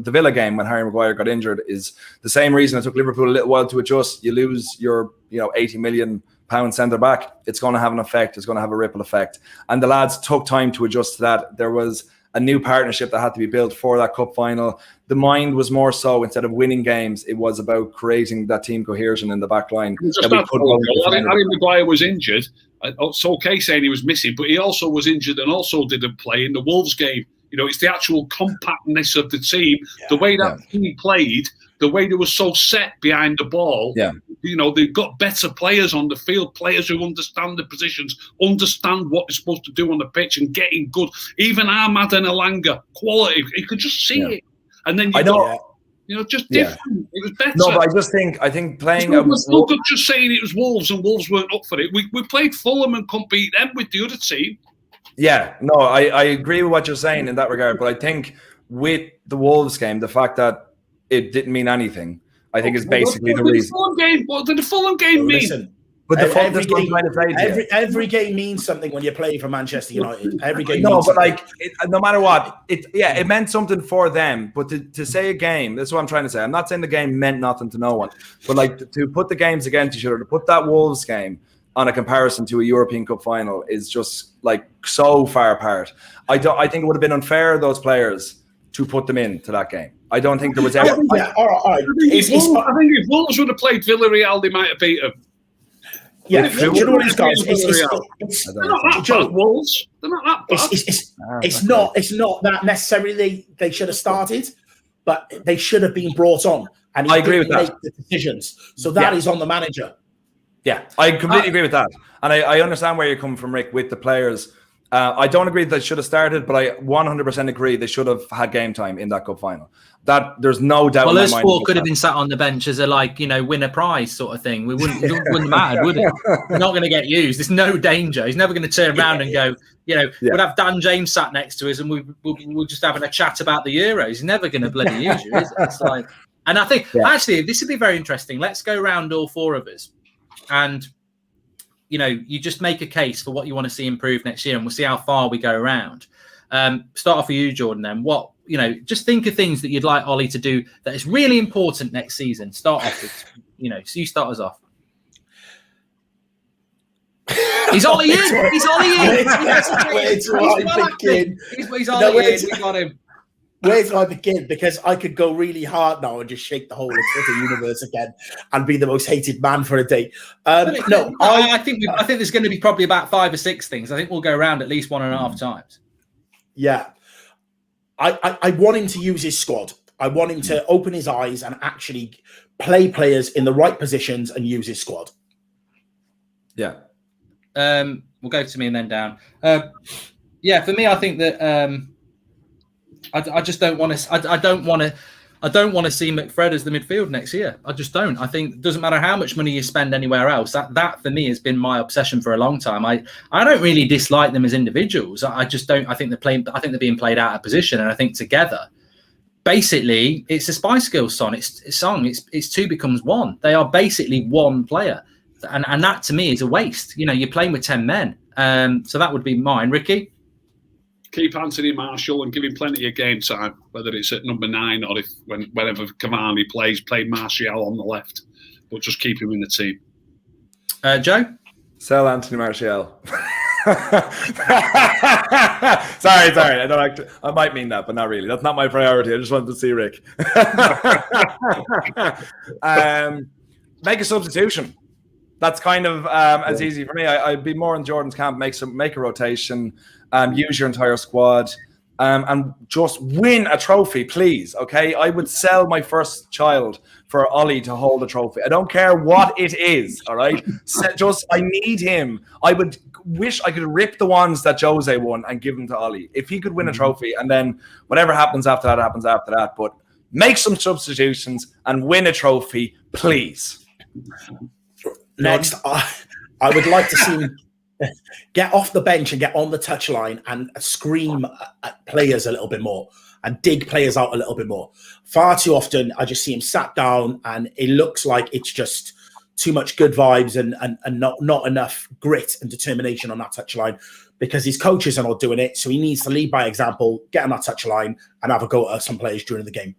Villa game when Harry Maguire got injured is the same reason it took Liverpool a little while to adjust. You lose your £80 million centre back, it's going to have an effect. It's going to have a ripple effect, and the lads took time to adjust to that. There was a new partnership that had to be built for that cup final. The mind was more so, instead of winning games, it was about creating that team cohesion in the back line. Harry Maguire was injured. It's okay saying he was missing, but he also was injured and also didn't play in the Wolves game. It's the actual compactness of the team, the way that team played, the way they were so set behind the ball. Yeah. They've got better players on the field, players who understand the positions, understand what they're supposed to do on the pitch and getting good. Even Ahmad and Elanga, quality, you could just see it. And then just different. It was better. No, but I think playing... It was no good just saying it was Wolves and Wolves weren't up for it. We played Fulham and couldn't beat them with the other team. Yeah, no, I agree with what you're saying in that regard, but I think with the Wolves game, the fact that it didn't mean anything, I think is basically the reason. What did the Fulham game mean? Listen, but every game means something when you're playing for Manchester United. Every game. No, but no matter what, it meant something for them. But to say a game, that's what I'm trying to say. I'm not saying the game meant nothing to no one, but to put the games against each other, to put that Wolves game on a comparison to a European Cup final is just so far apart. I think it would have been unfair of those players to put them into that game. I don't think there was ever. All right. I think if Wolves would have played Villarreal, they might have beat them. Yeah, you know what it's got? They're not that bad, Wolves. They're not that bad. It's not that necessarily they should have started, but they should have been brought on. And I agree with that. Make the decisions. So that is on the manager. Yeah, I completely agree with that. And I understand where you're coming from, Rick, with the players. I don't agree that they should have started, but I 100% agree they should have had game time in that cup final. That there's no doubt. Well, those four could have been sat on the bench as a win a prize sort of thing. It wouldn't matter, would it? They're not going to get used. There's no danger. He's never going to turn around and go, we'll have Dan James sat next to us and we're just having a chat about the Euros. He's never going to bloody use you, is it? It's and I think actually this would be very interesting. Let's go around all four of us, and you just make a case for what you want to see improve next year, and we'll see how far we go around. Start off with you, Jordan. Then just think of things that you'd like Ollie to do that is really important next season. Start off with, so you start us off. He's Ollie in. He's Ollie in. Where's I begin? He's Ollie in. We got him. Where do I begin? Because I could go really hard now and just shake the whole of Twitter universe again and be the most hated man for a day. I think there's going to be probably about 5 or 6 things. I think we'll go around at least 1.5 times. Yeah. I want him to use his squad. I want him to open his eyes and actually play players in the right positions and use his squad. Yeah. We'll go to me and then down. For me, I think that I just don't want to. I don't want to see McFred as the midfield next year. I just don't. I think it doesn't matter how much money you spend anywhere else. That for me has been my obsession for a long time. I don't really dislike them as individuals. I just don't. I think they're being played out of position, and I think together, basically, it's a Spice Girls song. It's two becomes one. They are basically one player, and that to me is a waste. You're playing with 10 men. So that would be mine, Ricky. Keep Anthony Martial and give him plenty of game time, whether it's at number 9 or whenever Cavani plays, play Martial on the left, but just keep him in the team. Joe? Sell Anthony Martial. Sorry. I might mean that, but not really. That's not my priority. I just wanted to see Rick. Make a substitution. That's kind of as easy for me. I'd be more in Jordan's camp. Make a rotation. Use your entire squad. and just win a trophy, please. Okay, I would sell my first child for Ollie to hold a trophy. I don't care what it is. All right, just I need him. I would wish I could rip the ones that Jose won and give them to Ollie. If he could win a trophy, and then whatever happens after that happens after that. But make some substitutions and win a trophy, please. Next, I would like to see him get off the bench and get on the touchline and scream at players a little bit more and dig players out a little bit more. Far too often, I just see him sat down and it looks like it's just too much good vibes and not enough grit and determination on that touchline because his coaches are not doing it. So he needs to lead by example, get on that touchline and have a go at some players during the game.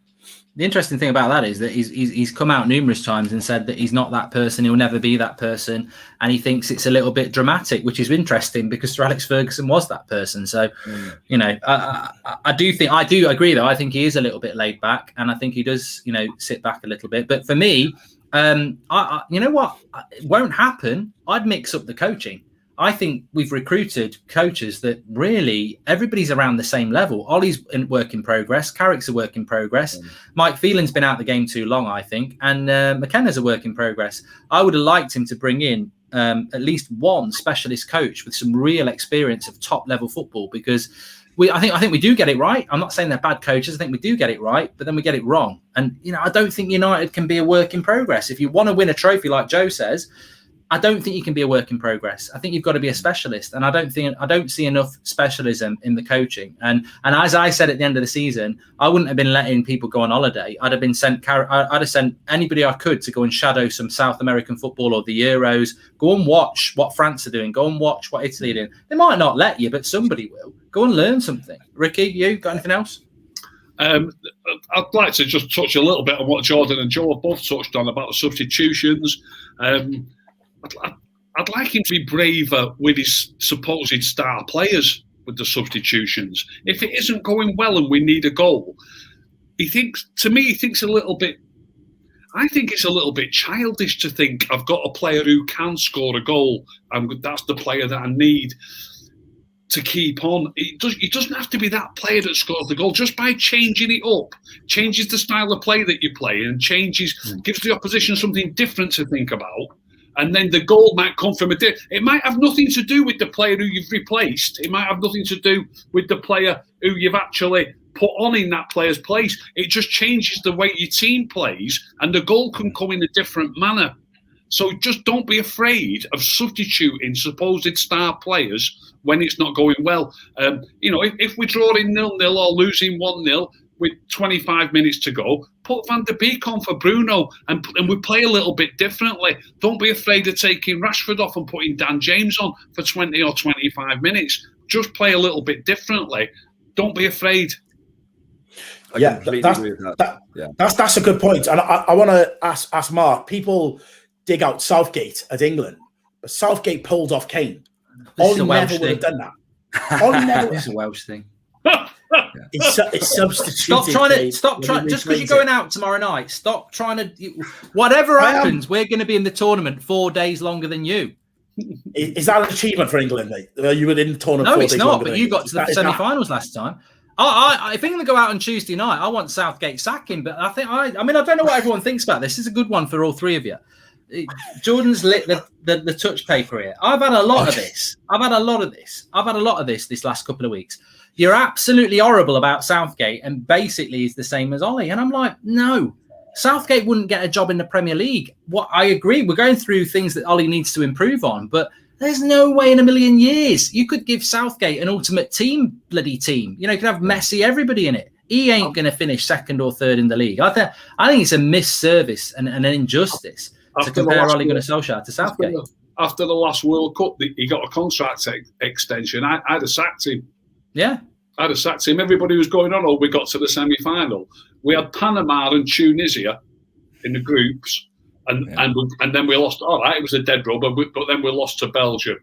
The interesting thing about that is that he's come out numerous times and said that he's not that person, he'll never be that person, and he thinks it's a little bit dramatic, which is interesting because Sir Alex Ferguson was that person. So, you know, I do agree though. I think he is a little bit laid back, and I think he does, you know, sit back a little bit. But for me, you know what, it won't happen. I'd mix up the coaching. I think we've recruited coaches that really everybody's around the same level. Ollie's a work in progress. Carrick's a work in progress. Mike Phelan's been out of the game too long, I think. And McKenna's a work in progress. I would have liked him to bring in at least one specialist coach with some real experience of top level football because I think we do get it right. I'm not saying they're bad coaches. I think we do get it right, but then we get it wrong. And, you know, I don't think United can be a work in progress. If you want to win a trophy like Joe says, I don't think you can be a work in progress. I think you've got to be a specialist, and I don't see enough specialism in the coaching. And as I said at the end of the season, I wouldn't have been letting people go on holiday. I'd have sent anybody I could to go and shadow some South American football or the Euros. Go and watch what France are doing. Go and watch what Italy are doing. They might not let you, but somebody will. Go and learn something. Ricky, you got anything else? I'd like to just touch a little bit on what Jordan and Joe have both touched on about the substitutions. I'd like him to be braver with his supposed star players with the substitutions. If it isn't going well and we need a goal, I think it's a little bit childish to think I've got a player who can score a goal and that's the player that I need to keep on. It doesn't have to be that player that scores the goal. Just by changing it up, changes the style of play that you play and gives the opposition something different to think about. And then the goal might come from it might have nothing to do with the player who you've replaced. It might have nothing to do with the player who you've actually put on in that player's place. It just changes the way your team plays, and the goal can come in a different manner. So just don't be afraid of substituting supposed star players when it's not going well. You know, if we're drawing 0-0 or losing 1-0 with 25 minutes to go, put Van der Beek on for Bruno and we play a little bit differently. Don't be afraid of taking Rashford off and putting Dan James on for 20 or 25 minutes. Just play a little bit differently. Don't be afraid. That's a good point. And I want to ask Mark, people dig out Southgate at England, but Southgate pulled off Kane. Ollie never would have done that. Ollie never. This is a Welsh thing. It's substituted. Stop trying. Just because you're going out tomorrow night, stop trying to. Whatever happens, we're going to be in the tournament 4 days longer than you. Is that an achievement for England, mate? You were in the tournament. No, it's not. But you got to the semi-finals last time. If England go out on Tuesday night, I want Southgate sacking. But I don't know what everyone thinks about this. This is a good one for all three of you. Jordan's lit the touch paper here. I've had a lot of this. I've had a lot of this last couple of weeks. You're absolutely horrible about Southgate, and basically he's the same as Ollie. And I'm like, no, Southgate wouldn't get a job in the Premier League. What I agree, we're going through things that Ollie needs to improve on, but there's no way in a million years you could give Southgate an ultimate bloody team. You know, you could have Messi, everybody in it. He ain't going to finish second or third in the league. I think it's a misservice and an injustice to compare Ole Gunnar Solskjaer to Southgate. After the last World Cup, he got a contract extension. I'd have sacked him. Yeah. I'd have sacked him. Everybody was going on, we got to the semi-final. We had Panama and Tunisia in the groups, and then we lost. All right, it was a dead rubber, but then we lost to Belgium.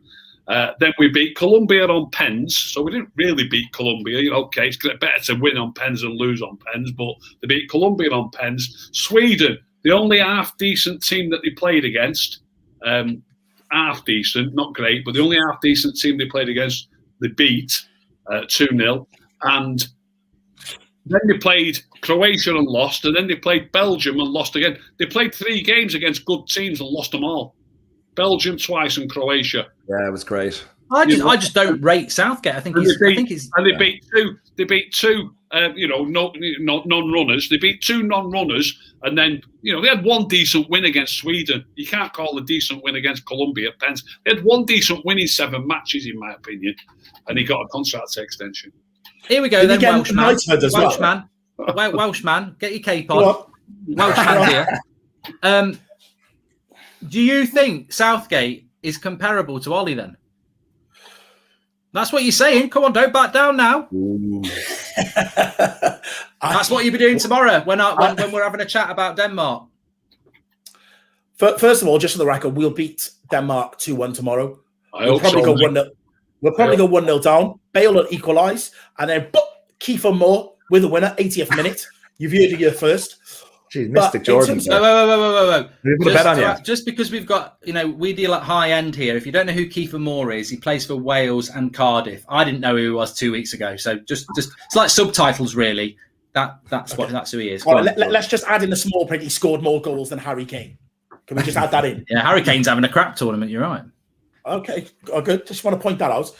Then we beat Colombia on pens, so we didn't really beat Colombia. You know, okay, it's better to win on pens than lose on pens, but they beat Colombia on pens. Sweden, the only half-decent team that they played against, half-decent, not great, but the only half-decent team they played against, they beat 2-0. And then they played Croatia and lost, and then they played Belgium and lost again. They played 3 games against good teams and lost them all. Belgium twice and Croatia. Yeah, it was great. I just don't rate Southgate. I think they beat two non-runners. They beat 2 non-runners, and then they had 1 decent win against Sweden. You can't call a decent win against Colombia at Pence. They had 1 decent win in 7 matches, in my opinion, and he got a contract extension. Here we go, then, Welshman, get your cape on. Welshman here. Do you think Southgate is comparable to Ollie then? That's what you're saying. Come on, don't back down now. That's what you'll be doing tomorrow when we're having a chat about Denmark. First of all, just for the record, we'll beat Denmark 2-1 tomorrow. We'll probably go 1-0. We'll probably go 1-0 down. Bale will equalise, and then Kiefer Moore with the winner, 80th minute. You've heard it here first. Jeez, Mystic Jordan. Whoa. We put a bet on you. Just because we've got, we deal at high end here. If you don't know who Kiefer Moore is, he plays for Wales and Cardiff. I didn't know who he was 2 weeks ago. So just it's like subtitles, really. That's who he is. Right, let's just add in the small print. He scored more goals than Harry Kane. Can we just add that in? Yeah, Harry Kane's having a crap tournament. You're right. Okay, good. Just want to point that out.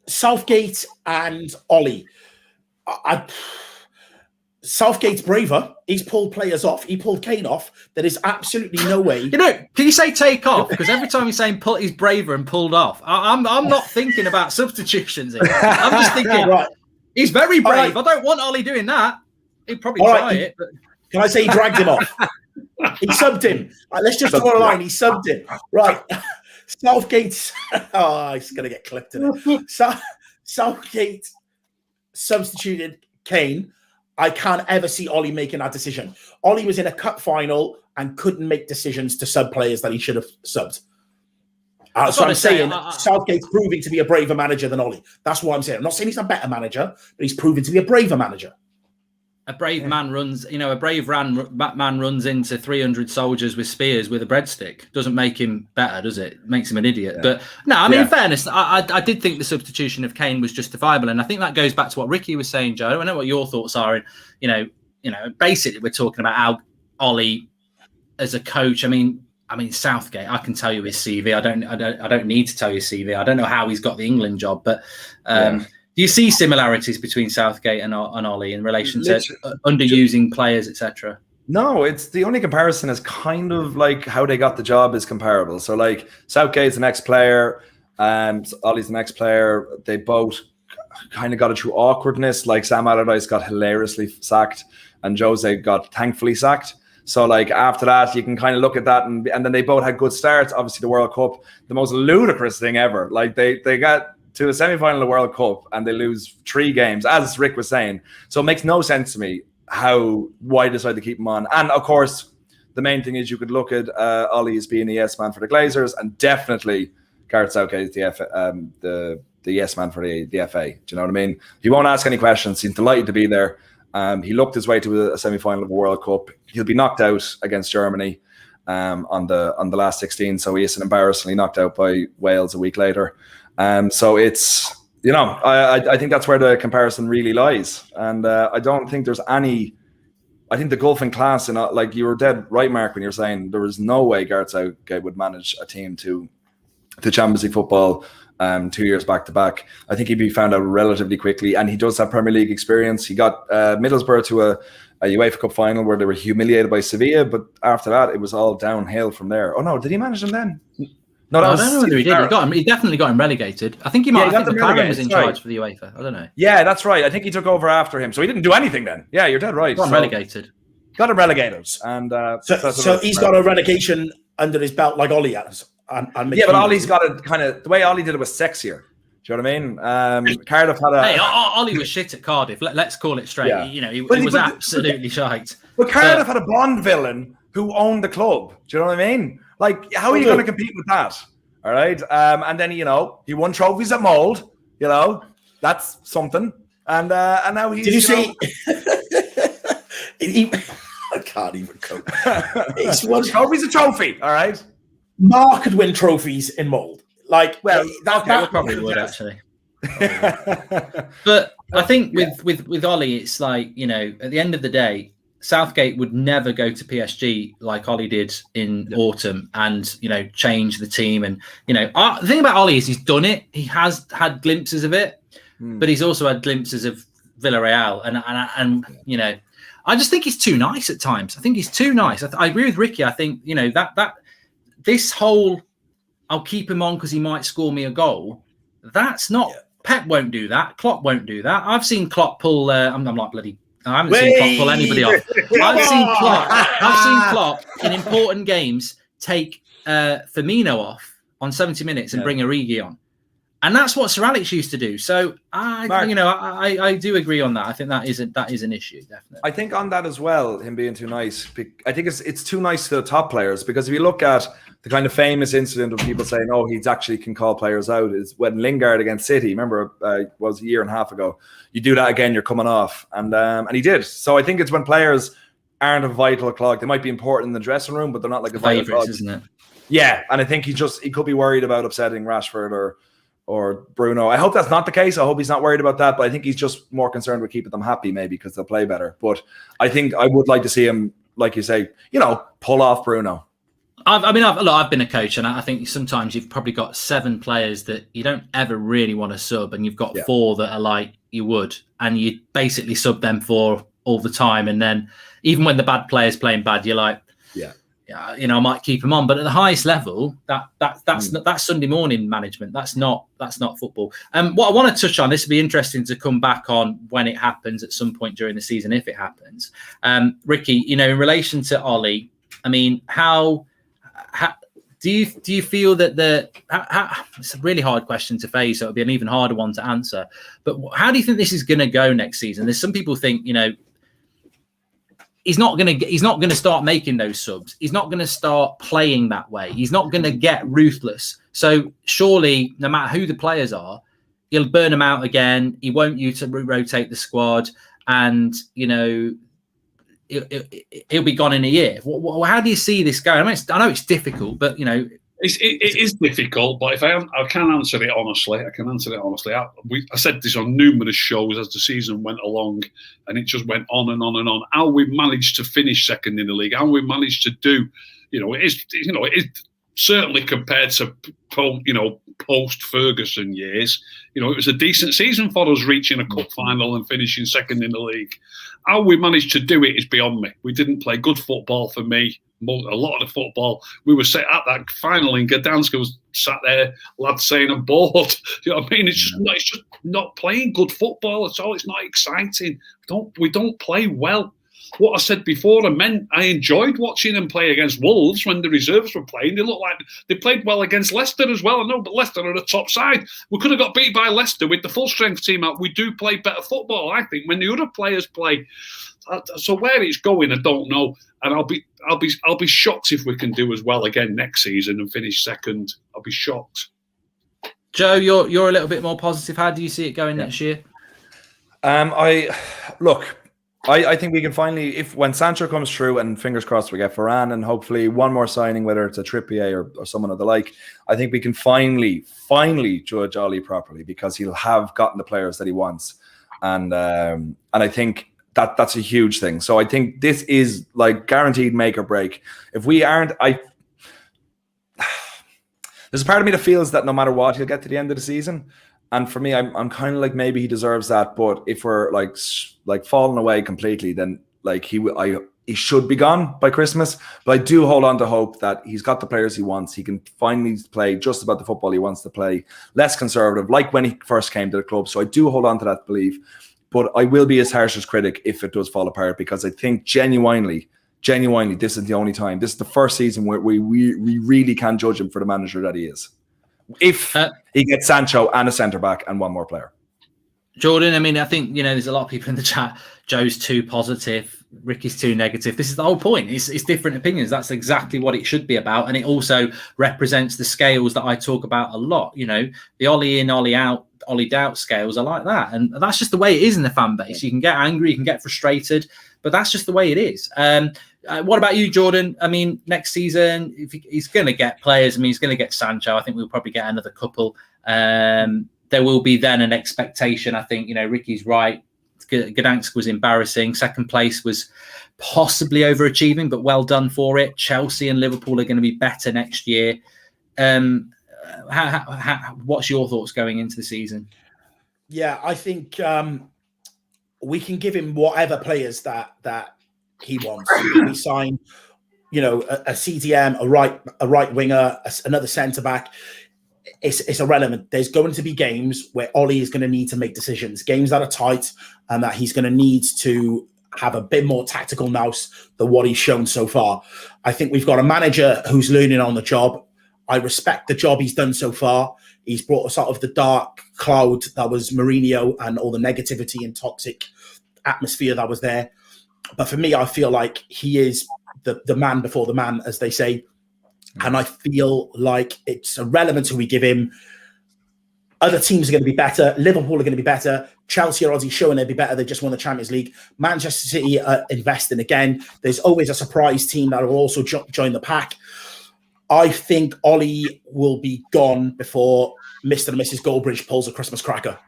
Southgate and Ollie. Southgate's braver. He's pulled players off. He pulled Kane off. There is absolutely no way. Can you say take off? Because every time he's saying he's braver and pulled off. I'm not thinking about substitutions here. I'm just thinking he's very brave. I don't want Ollie doing that. He'd probably try it. But... Can I say he dragged him off? He subbed him. Let's just draw a line. He subbed him. Right. Southgate. Oh, he's going to get clipped in it. Southgate substituted Kane. I can't ever see Ollie making that decision. Ollie was in a cup final and couldn't make decisions to sub players that he should have subbed. So I'm saying Southgate's proving to be a braver manager than Ollie. That's what I'm saying. I'm not saying he's a better manager, but he's proven to be a braver manager. A brave man runs, a brave man runs into 300 soldiers with spears with a breadstick. Doesn't make him better, does it? Makes him an idiot. Yeah. But no, I mean, in fairness, I did think the substitution of Kane was justifiable, and I think that goes back to what Ricky was saying, Joe. I don't know what your thoughts are. And basically, we're talking about how Ollie as a coach. I mean, Southgate. I can tell you his CV. I don't need to tell you his CV. I don't know how he's got the England job, but. Do you see similarities between Southgate and Ollie in relation to underusing players, etc.? No, it's the only comparison is kind of like how they got the job is comparable. So like Southgate's the next player, Ollie's the next player. They both kind of got it through awkwardness. Like Sam Allardyce got hilariously sacked and Jose got thankfully sacked. So like after that, you can kind of look at that and then they both had good starts. Obviously the World Cup, the most ludicrous thing ever. Like they got to a semi-final of the World Cup and they lose 3 games, as Rick was saying. So it makes no sense to me why they decided to keep him on. And of course, the main thing is you could look at Ollie as being the yes man for the Glazers, and definitely Gareth Southgate is the yes man for the FA. Do you know what I mean? He won't ask any questions. He's delighted to be there. He looked his way to a semi-final of a World Cup. He'll be knocked out against Germany on the last 16. So he isn't embarrassingly knocked out by Wales a week later. So it's, I think that's where the comparison really lies. And I don't think there's I think the gulf in class, like you were dead right, Mark, when you're saying there was no way Gareth Southgate would manage a team to Champions League football 2 years back to back. I think he'd be found out relatively quickly. And he does have Premier League experience. He got Middlesbrough to a UEFA Cup final where they were humiliated by Sevilla. But after that, it was all downhill from there. Oh, no, did he manage them then? No, I don't know whether he did. He definitely got him relegated. I think he might. I think McLaren was in charge for the UEFA. I don't know. Yeah, that's right. I think he took over after him, so he didn't do anything then. Yeah, you're dead right. Got him relegated. Got him relegated, and so he's got a relegation under his belt like Ollie has. Yeah, but Ollie's got it kind of the way Ollie did it was sexier. Do you know what I mean? Cardiff had a. Hey, Ollie was shit at Cardiff. Let's call it straight. Yeah. He was absolutely shite. But Cardiff had a Bond villain who owned the club. Do you know what I mean? Like, how are you going to compete with that? All right. And then, he won trophies at Mold, that's something. And now he's. Did you see? I can't even cope. He's won trophies, a trophy. All right. Mark could win trophies in Mold. Like, that probably would actually. But I think with Ollie, it's like, you know, at the end of the day, Southgate would never go to PSG like Ollie did in autumn and, you know, change the team. And, you know, the thing about Ollie is he's done it. He has had glimpses of it, but he's also had glimpses of Villarreal. And you know, I just think he's too nice at times. I think he's too nice. I agree with Ricky. I think, you know, that this whole, I'll keep him on because he might score me a goal. That's not, Pep won't do that. Klopp won't do that. I've seen Klopp pull, I'm like bloody, I haven't seen Klopp pull anybody off. I've seen Klopp in important games take Firmino off on 70 minutes and bring Origi on. And that's what Sir Alex used to do. So I do agree on that. I think that is an issue, definitely. I think on that as well, him being too nice. I think it's too nice to the top players, because if you look at the kind of famous incident of people saying, "Oh, he actually can call players out," is when Lingard against City. Remember, was a year and a half ago. You do that again, you're coming off, and he did. So I think it's when players aren't a vital clog. They might be important in the dressing room, but they're not like a vital clog, isn't it? Yeah, and I think he could be worried about upsetting Rashford or Bruno. I hope that's not the case. I hope he's not worried about that, but I think he's just more concerned with keeping them happy, maybe, because they'll play better. But I think I would like to see him, like you say, you know, pull off Bruno. I've been a coach, and I think sometimes you've probably got 7 players that you don't ever really want to sub, and you've got 4 that are like you would, and you basically sub them 4 all the time. And then even when the bad player's playing bad, you're like, you know, I might keep him on. But at the highest level, that's Sunday morning management. That's not football. What I want to touch on, this would be interesting to come back on when it happens at some point during the season, if it happens. Ricky, you know, in relation to Ollie, I mean, how do you feel that it's a really hard question to face, so it'll be an even harder one to answer. But how do you think this is going to go next season? There's some people think, you know, he's not going to start making those subs. He's not going to start playing that way. He's not going to get ruthless. So surely, no matter who the players are, he'll burn them out again. He won't use to rotate the squad, and you know, he'll be gone in a year. How do you see this going? I know it's difficult, but you know. It is difficult, but if I can answer it honestly. I said this on numerous shows as the season went along, and it just went on and on and on. How we managed to finish second in the league, how we managed to do, it is certainly compared to post Ferguson years. You know, it was a decent season for us, reaching a cup final and finishing second in the league. How we managed to do it is beyond me. We didn't play good football for me. A lot of the football we were set at that final in Gdansk, was sat there, lads saying I'm bored. You know what I mean? It's just not playing good football at all. It's not exciting. We don't play well. What I said before, I enjoyed watching them play against Wolves when the reserves were playing. They looked like they played well against Leicester as well. I know, but Leicester are the top side. We could have got beat by Leicester with the full strength team out. We do play better football, I think, when the other players play. So where it's going, I don't know, and I'll be shocked if we can do as well again next season and finish second. I'll be shocked. Joe, you're a little bit more positive. How do you see it going next year? I think we can finally, when Sancho comes through, and fingers crossed we get Varane and hopefully one more signing, whether it's a Trippier or someone of the like, I think we can finally judge Ollie properly, because he'll have gotten the players that he wants, and I think that's a huge thing. So I think this is like guaranteed make or break. If we aren't, there's a part of me that feels that no matter what, he'll get to the end of the season. And for me, I'm kind of like, maybe he deserves that. But if we're like falling away completely, then like he should be gone by Christmas. But I do hold on to hope that he's got the players he wants. He can finally play just about the football he wants to play, less conservative, like when he first came to the club. So I do hold on to that belief. But I will be his harshest critic if it does fall apart, because I think genuinely, this is the only time. This is the first season where we really can judge him for the manager that he is. If he gets Sancho and a centre-back and one more player. Jordan, I mean, I think, there's a lot of people in the chat. Joe's too positive. Ricky's too negative. This is the whole point. It's different opinions. That's exactly what it should be about. And it also represents the scales that I talk about a lot. The Ollie in, Ollie out, Ollie out scales are like that. And that's just the way it is in the fan base. You can get angry, you can get frustrated, but that's just the way it is. What about you, Jordan? I mean, next season, if he's going to get players, he's going to get Sancho. I think we'll probably get another couple. there will be then an expectation. I think, Ricky's right. Gdansk was embarrassing. Second place was possibly overachieving, but well done for it. Chelsea and Liverpool are going to be better next year. What's your thoughts going into the season? Yeah, I think we can give him whatever players that he wants. We sign, a CDM, a right winger, another centre back. It's irrelevant. There's going to be games where Ollie is going to need to make decisions, games that are tight, and that he's going to need to have a bit more tactical nous than what he's shown so far. I think we've got a manager who's learning on the job. I respect the job he's done so far. He's brought us out of the dark cloud that was Mourinho and all the negativity and toxic atmosphere that was there. But for me, I feel like he is the man before the man, as they say. And I feel like it's irrelevant who we give him. Other teams are going to be better. Liverpool are going to be better. Chelsea are obviously showing they'll be better. They just won the Champions League. Manchester City are investing again. There's always a surprise team that will also join the pack. I think Ollie will be gone before Mr. and Mrs. Goldbridge pulls a Christmas cracker.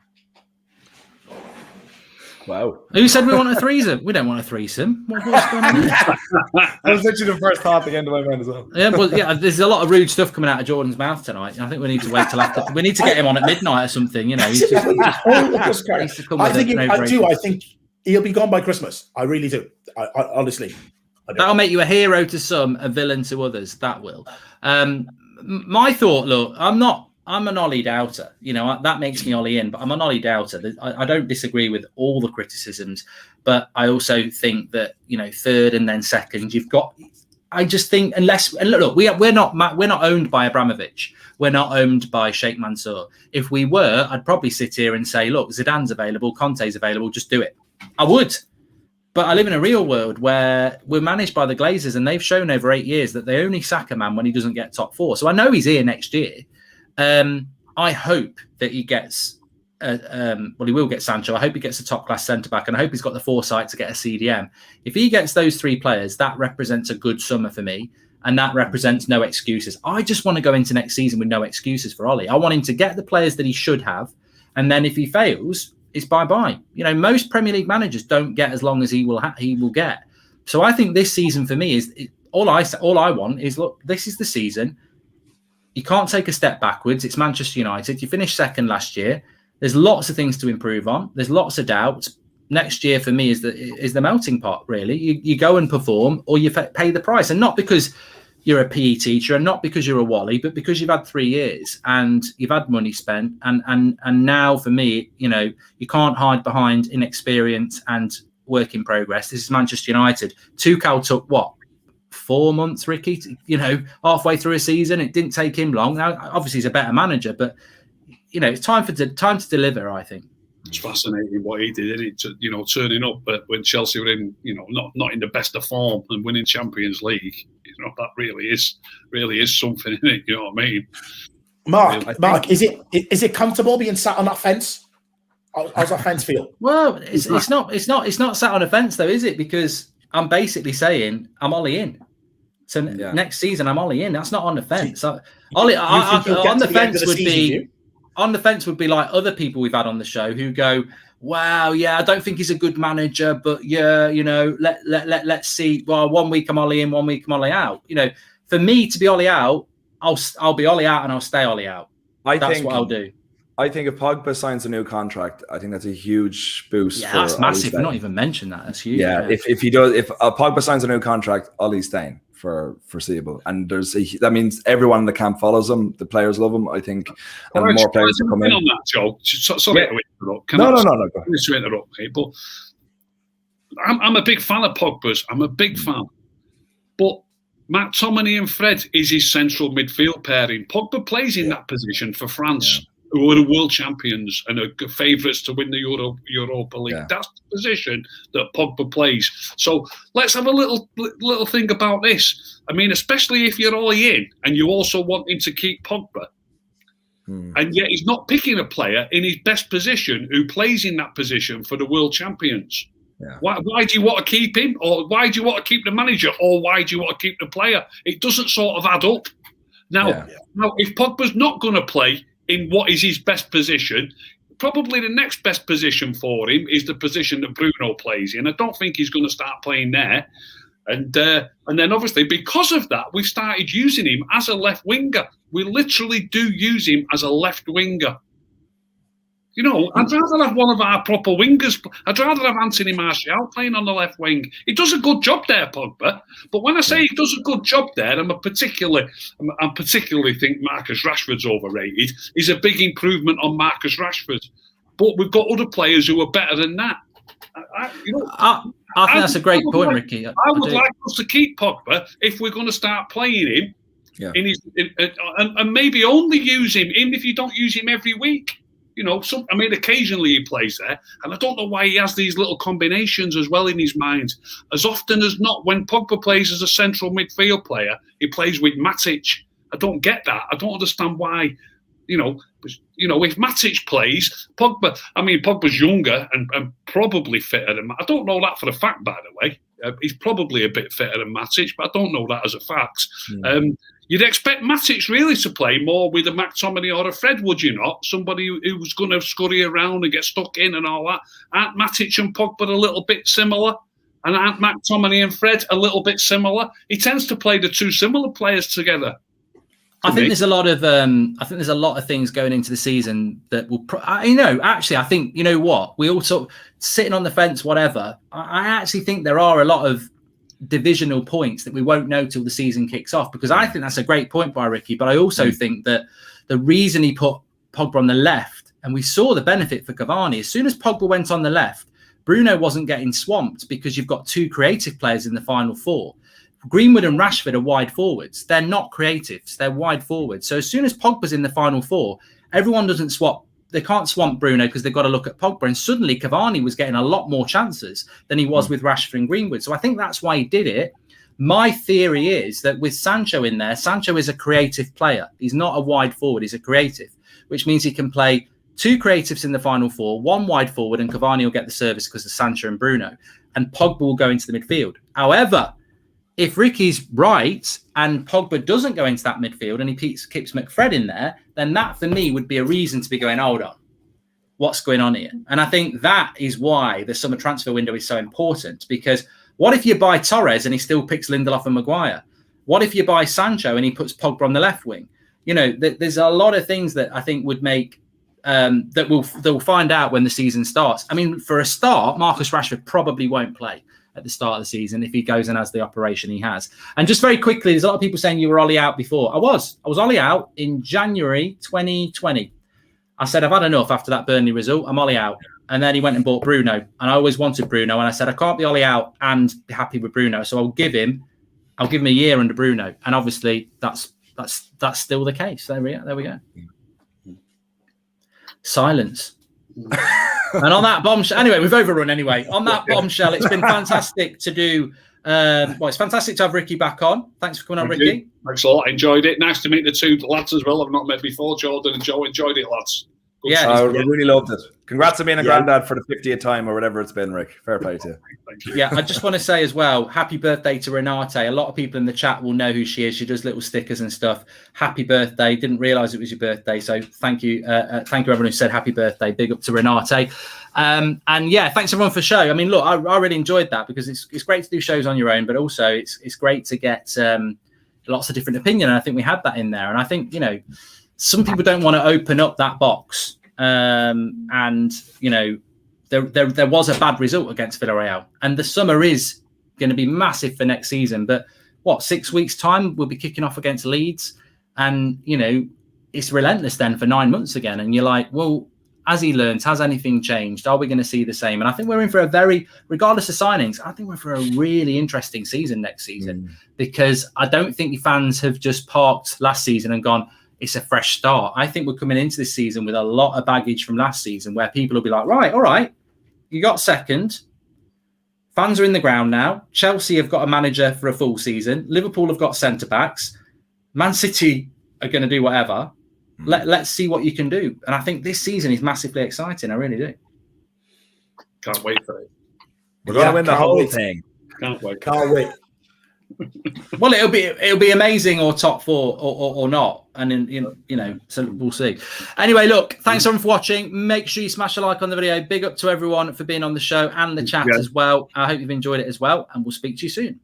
Wow. Who said we want a threesome? We don't want a threesome. What's going on? That was literally the first thought at the end of my mind as well. Yeah, there's a lot of rude stuff coming out of Jordan's mouth tonight. I think we need to wait till after. We need to get him on at midnight or something. He's just I think he'll be gone by Christmas. I really do. I honestly. That'll make you a hero to some, a villain to others. That will. My thought, look, I'm an Ollie doubter. That makes me Ollie in, but I'm an Ollie doubter. I don't disagree with all the criticisms, but I also think that, third and then second, I just think look, we're not owned by Abramovich. We're not owned by Sheikh Mansour. If we were, I'd probably sit here and say, look, Zidane's available, Conte's available, just do it. I would. But I live in a real world where we're managed by the Glazers, and they've shown over 8 years that they only sack a man when he doesn't get top four. So I know he's here next year. I hope that he gets, he will get Sancho. I hope he gets a top-class centre-back, and I hope he's got the foresight to get a CDM. If he gets those three players, that represents a good summer for me, and that represents no excuses. I just want to go into next season with no excuses for Ollie. I want him to get the players that he should have, and then if he fails, it's bye-bye. Most Premier League managers don't get as long as he will get. So I think this season for me is all I want is, look, this is the season. You can't take a step backwards. It's Manchester United. You finished second last year. There's lots of things to improve on. There's lots of doubts. Next year for me is the melting pot, really. You go and perform, or you pay the price. And not because you're a PE teacher and not because you're a Wally, but because you've had 3 years and you've had money spent. And now for me, you can't hide behind inexperience and work in progress. This is Manchester United. Tuchel took what? 4 months, Ricky, halfway through a season. It didn't take him long. Now, obviously, he's a better manager, but it's time to deliver. I think it's fascinating what he did, isn't it? Turning up when Chelsea were in, not in the best of form and winning Champions League. That really is something, isn't it? You know what I mean? Mark, is it comfortable being sat on that fence? How's that fence feel? Well, it's not sat on a fence though, is it? Because I'm basically saying I'm Ollie in. So next season I'm Ollie in. That's not on the fence. On the fence would be like other people we've had on the show who go, wow, yeah, I don't think he's a good manager, but yeah, let's see. Well, 1 week I'm Ollie in, 1 week I'm Ollie out. For me to be Ollie out, I'll be Ollie out and I'll stay Ollie out. That's what I'll do. I think if Pogba signs a new contract, I think that's a huge boost. Yeah, that's massive. We're not even mentioned that. That's huge. Yeah, if Pogba signs a new contract, Ollie's staying for foreseeable, and that means everyone in the camp follows him. The players love him, I think, and more players will come in. On that, Joe. Sorry to interrupt. No. To interrupt, but I'm a big fan of Pogba's. I'm a big fan, but McTominay and Fred is his central midfield pairing. Pogba plays in that position for France, who are the world champions and are favourites to win the Europa League. Yeah. That's the position that Pogba plays. So let's have a little think about this. I mean, especially if you're Ollie in and you also want him to keep Pogba, and yet he's not picking a player in his best position who plays in that position for the world champions. Yeah. Why do you want to keep him? Or why do you want to keep the manager? Or why do you want to keep the player? It doesn't sort of add up. Now, if Pogba's not going to play in what is his best position. Probably the next best position for him is the position that Bruno plays in. I don't think he's going to start playing there. And then obviously because of that, we started using him as a left winger. We literally do use him as a left winger. You know, I'd rather have one of our proper wingers. I'd rather have Anthony Martial playing on the left wing. He does a good job there, Pogba. But when I say he does a good job there, I particularly think Marcus Rashford's overrated. He's a big improvement on Marcus Rashford. But we've got other players who are better than that. I think that's a great point, Ricky. I would like us to keep Pogba if we're going to start playing him. Yeah. And maybe only use him, even if you don't use him every week. You know, occasionally he plays there, and I don't know why he has these little combinations as well in his mind. As often as not, when Pogba plays as a central midfield player, he plays with Matic. I don't get that. I don't understand why. You know, if Matic plays, Pogba's younger and probably fitter than. I don't know that for a fact, by the way. He's probably a bit fitter than Matic, but I don't know that as a fact. You'd expect Matic really to play more with a McTominay or a Fred, would you not? Somebody who's going to scurry around and get stuck in and all that. Aren't Matic and Pogba a little bit similar? And aren't McTominay and Fred a little bit similar? He tends to play the two similar players together. I think there's a lot of things going into the season that will. I think you know what we all sort of sitting on the fence, whatever. I actually think there are a lot of divisional points that we won't know till the season kicks off, because I think that's a great point by Ricky. But I also think that the reason he put Pogba on the left, and we saw the benefit for Cavani, as soon as Pogba went on the left, Bruno wasn't getting swamped because you've got two creative players in the final four. Greenwood and Rashford are wide forwards. They're not creatives. They're wide forwards. So as soon as Pogba's in the final four, everyone doesn't swap. They can't swamp Bruno because they've got to look at Pogba. And suddenly Cavani was getting a lot more chances than he was with Rashford and Greenwood. So I think that's why he did it. My theory is that with Sancho in there, Sancho is a creative player. He's not a wide forward. He's a creative, which means he can play two creatives in the final four, one wide forward, and Cavani will get the service because of Sancho and Bruno. And Pogba will go into the midfield. However, if Ricky's right and Pogba doesn't go into that midfield and he keeps McFred in there, then that for me would be a reason to be going, hold on, what's going on here? And I think that is why the summer transfer window is so important, because what if you buy Torres and he still picks Lindelof and Maguire? What if you buy Sancho and he puts Pogba on the left wing? You know, there's a lot of things that I think would make they'll find out when the season starts. I mean, for a start, Marcus Rashford probably won't play at the start of the season if he goes and has the operation he has. And just very quickly, there's a lot of people saying you were Ollie out before. I was Ollie out in January 2020. I said, I've had enough after that Burnley result. I'm Ollie out. And then he went and bought Bruno. And I always wanted Bruno. And I said, I can't be Ollie out and be happy with Bruno. So I'll give him a year under Bruno. And obviously that's still the case. There we go. Silence. And on that bombshell, anyway, we've overrun anyway. On that bombshell, it's been fantastic to do. It's fantastic to have Ricky back on. Thanks for coming on, Ricky. Thanks a lot. Enjoyed it. Nice to meet the two lads as well. I've not met before, Jordan and Joe. Enjoyed it, lads. Good I really loved it. Congrats on being a granddad for the 50th time or whatever it's been, Rick. Fair play to you. Thank you. Yeah, I just want to say as well, happy birthday to Renate. A lot of people in the chat will know who she is. She does little stickers and stuff. Happy birthday. Didn't realise it was your birthday. So thank you. Thank you everyone who said happy birthday. Big up to Renate. And yeah, thanks everyone for the show. I mean, look, I really enjoyed that because it's great to do shows on your own, but also it's great to get lots of different opinion. And I think we had that in there. And I think, you know, some people don't want to open up that box. And you know, there was a bad result against Villarreal, and the summer is going to be massive for next season. But 6 weeks time we'll be kicking off against Leeds, and you know, it's relentless then for 9 months again. And you're like, well, has he learned? Has anything changed? Are we going to see the same? And I think we're in for regardless of signings, I think we're for a really interesting season next season, because I don't think the fans have just parked last season and gone, it's a fresh start. I think we're coming into this season with a lot of baggage from last season where people will be like, right, all right, you got second. Fans are in the ground now. Chelsea have got a manager for a full season. Liverpool have got centre-backs. Man City are going to do whatever. Let's see what you can do. And I think this season is massively exciting. I really do. Can't wait for it. We're going to win the whole thing. Can't wait. Can't wait. Well, it'll be amazing, or top 4, or not, and then so we'll see. Anyway, look, thanks everyone for watching. Make sure you smash a like on the video. Big up to everyone for being on the show and the chat as well. I hope you've enjoyed it as well, and we'll speak to you soon.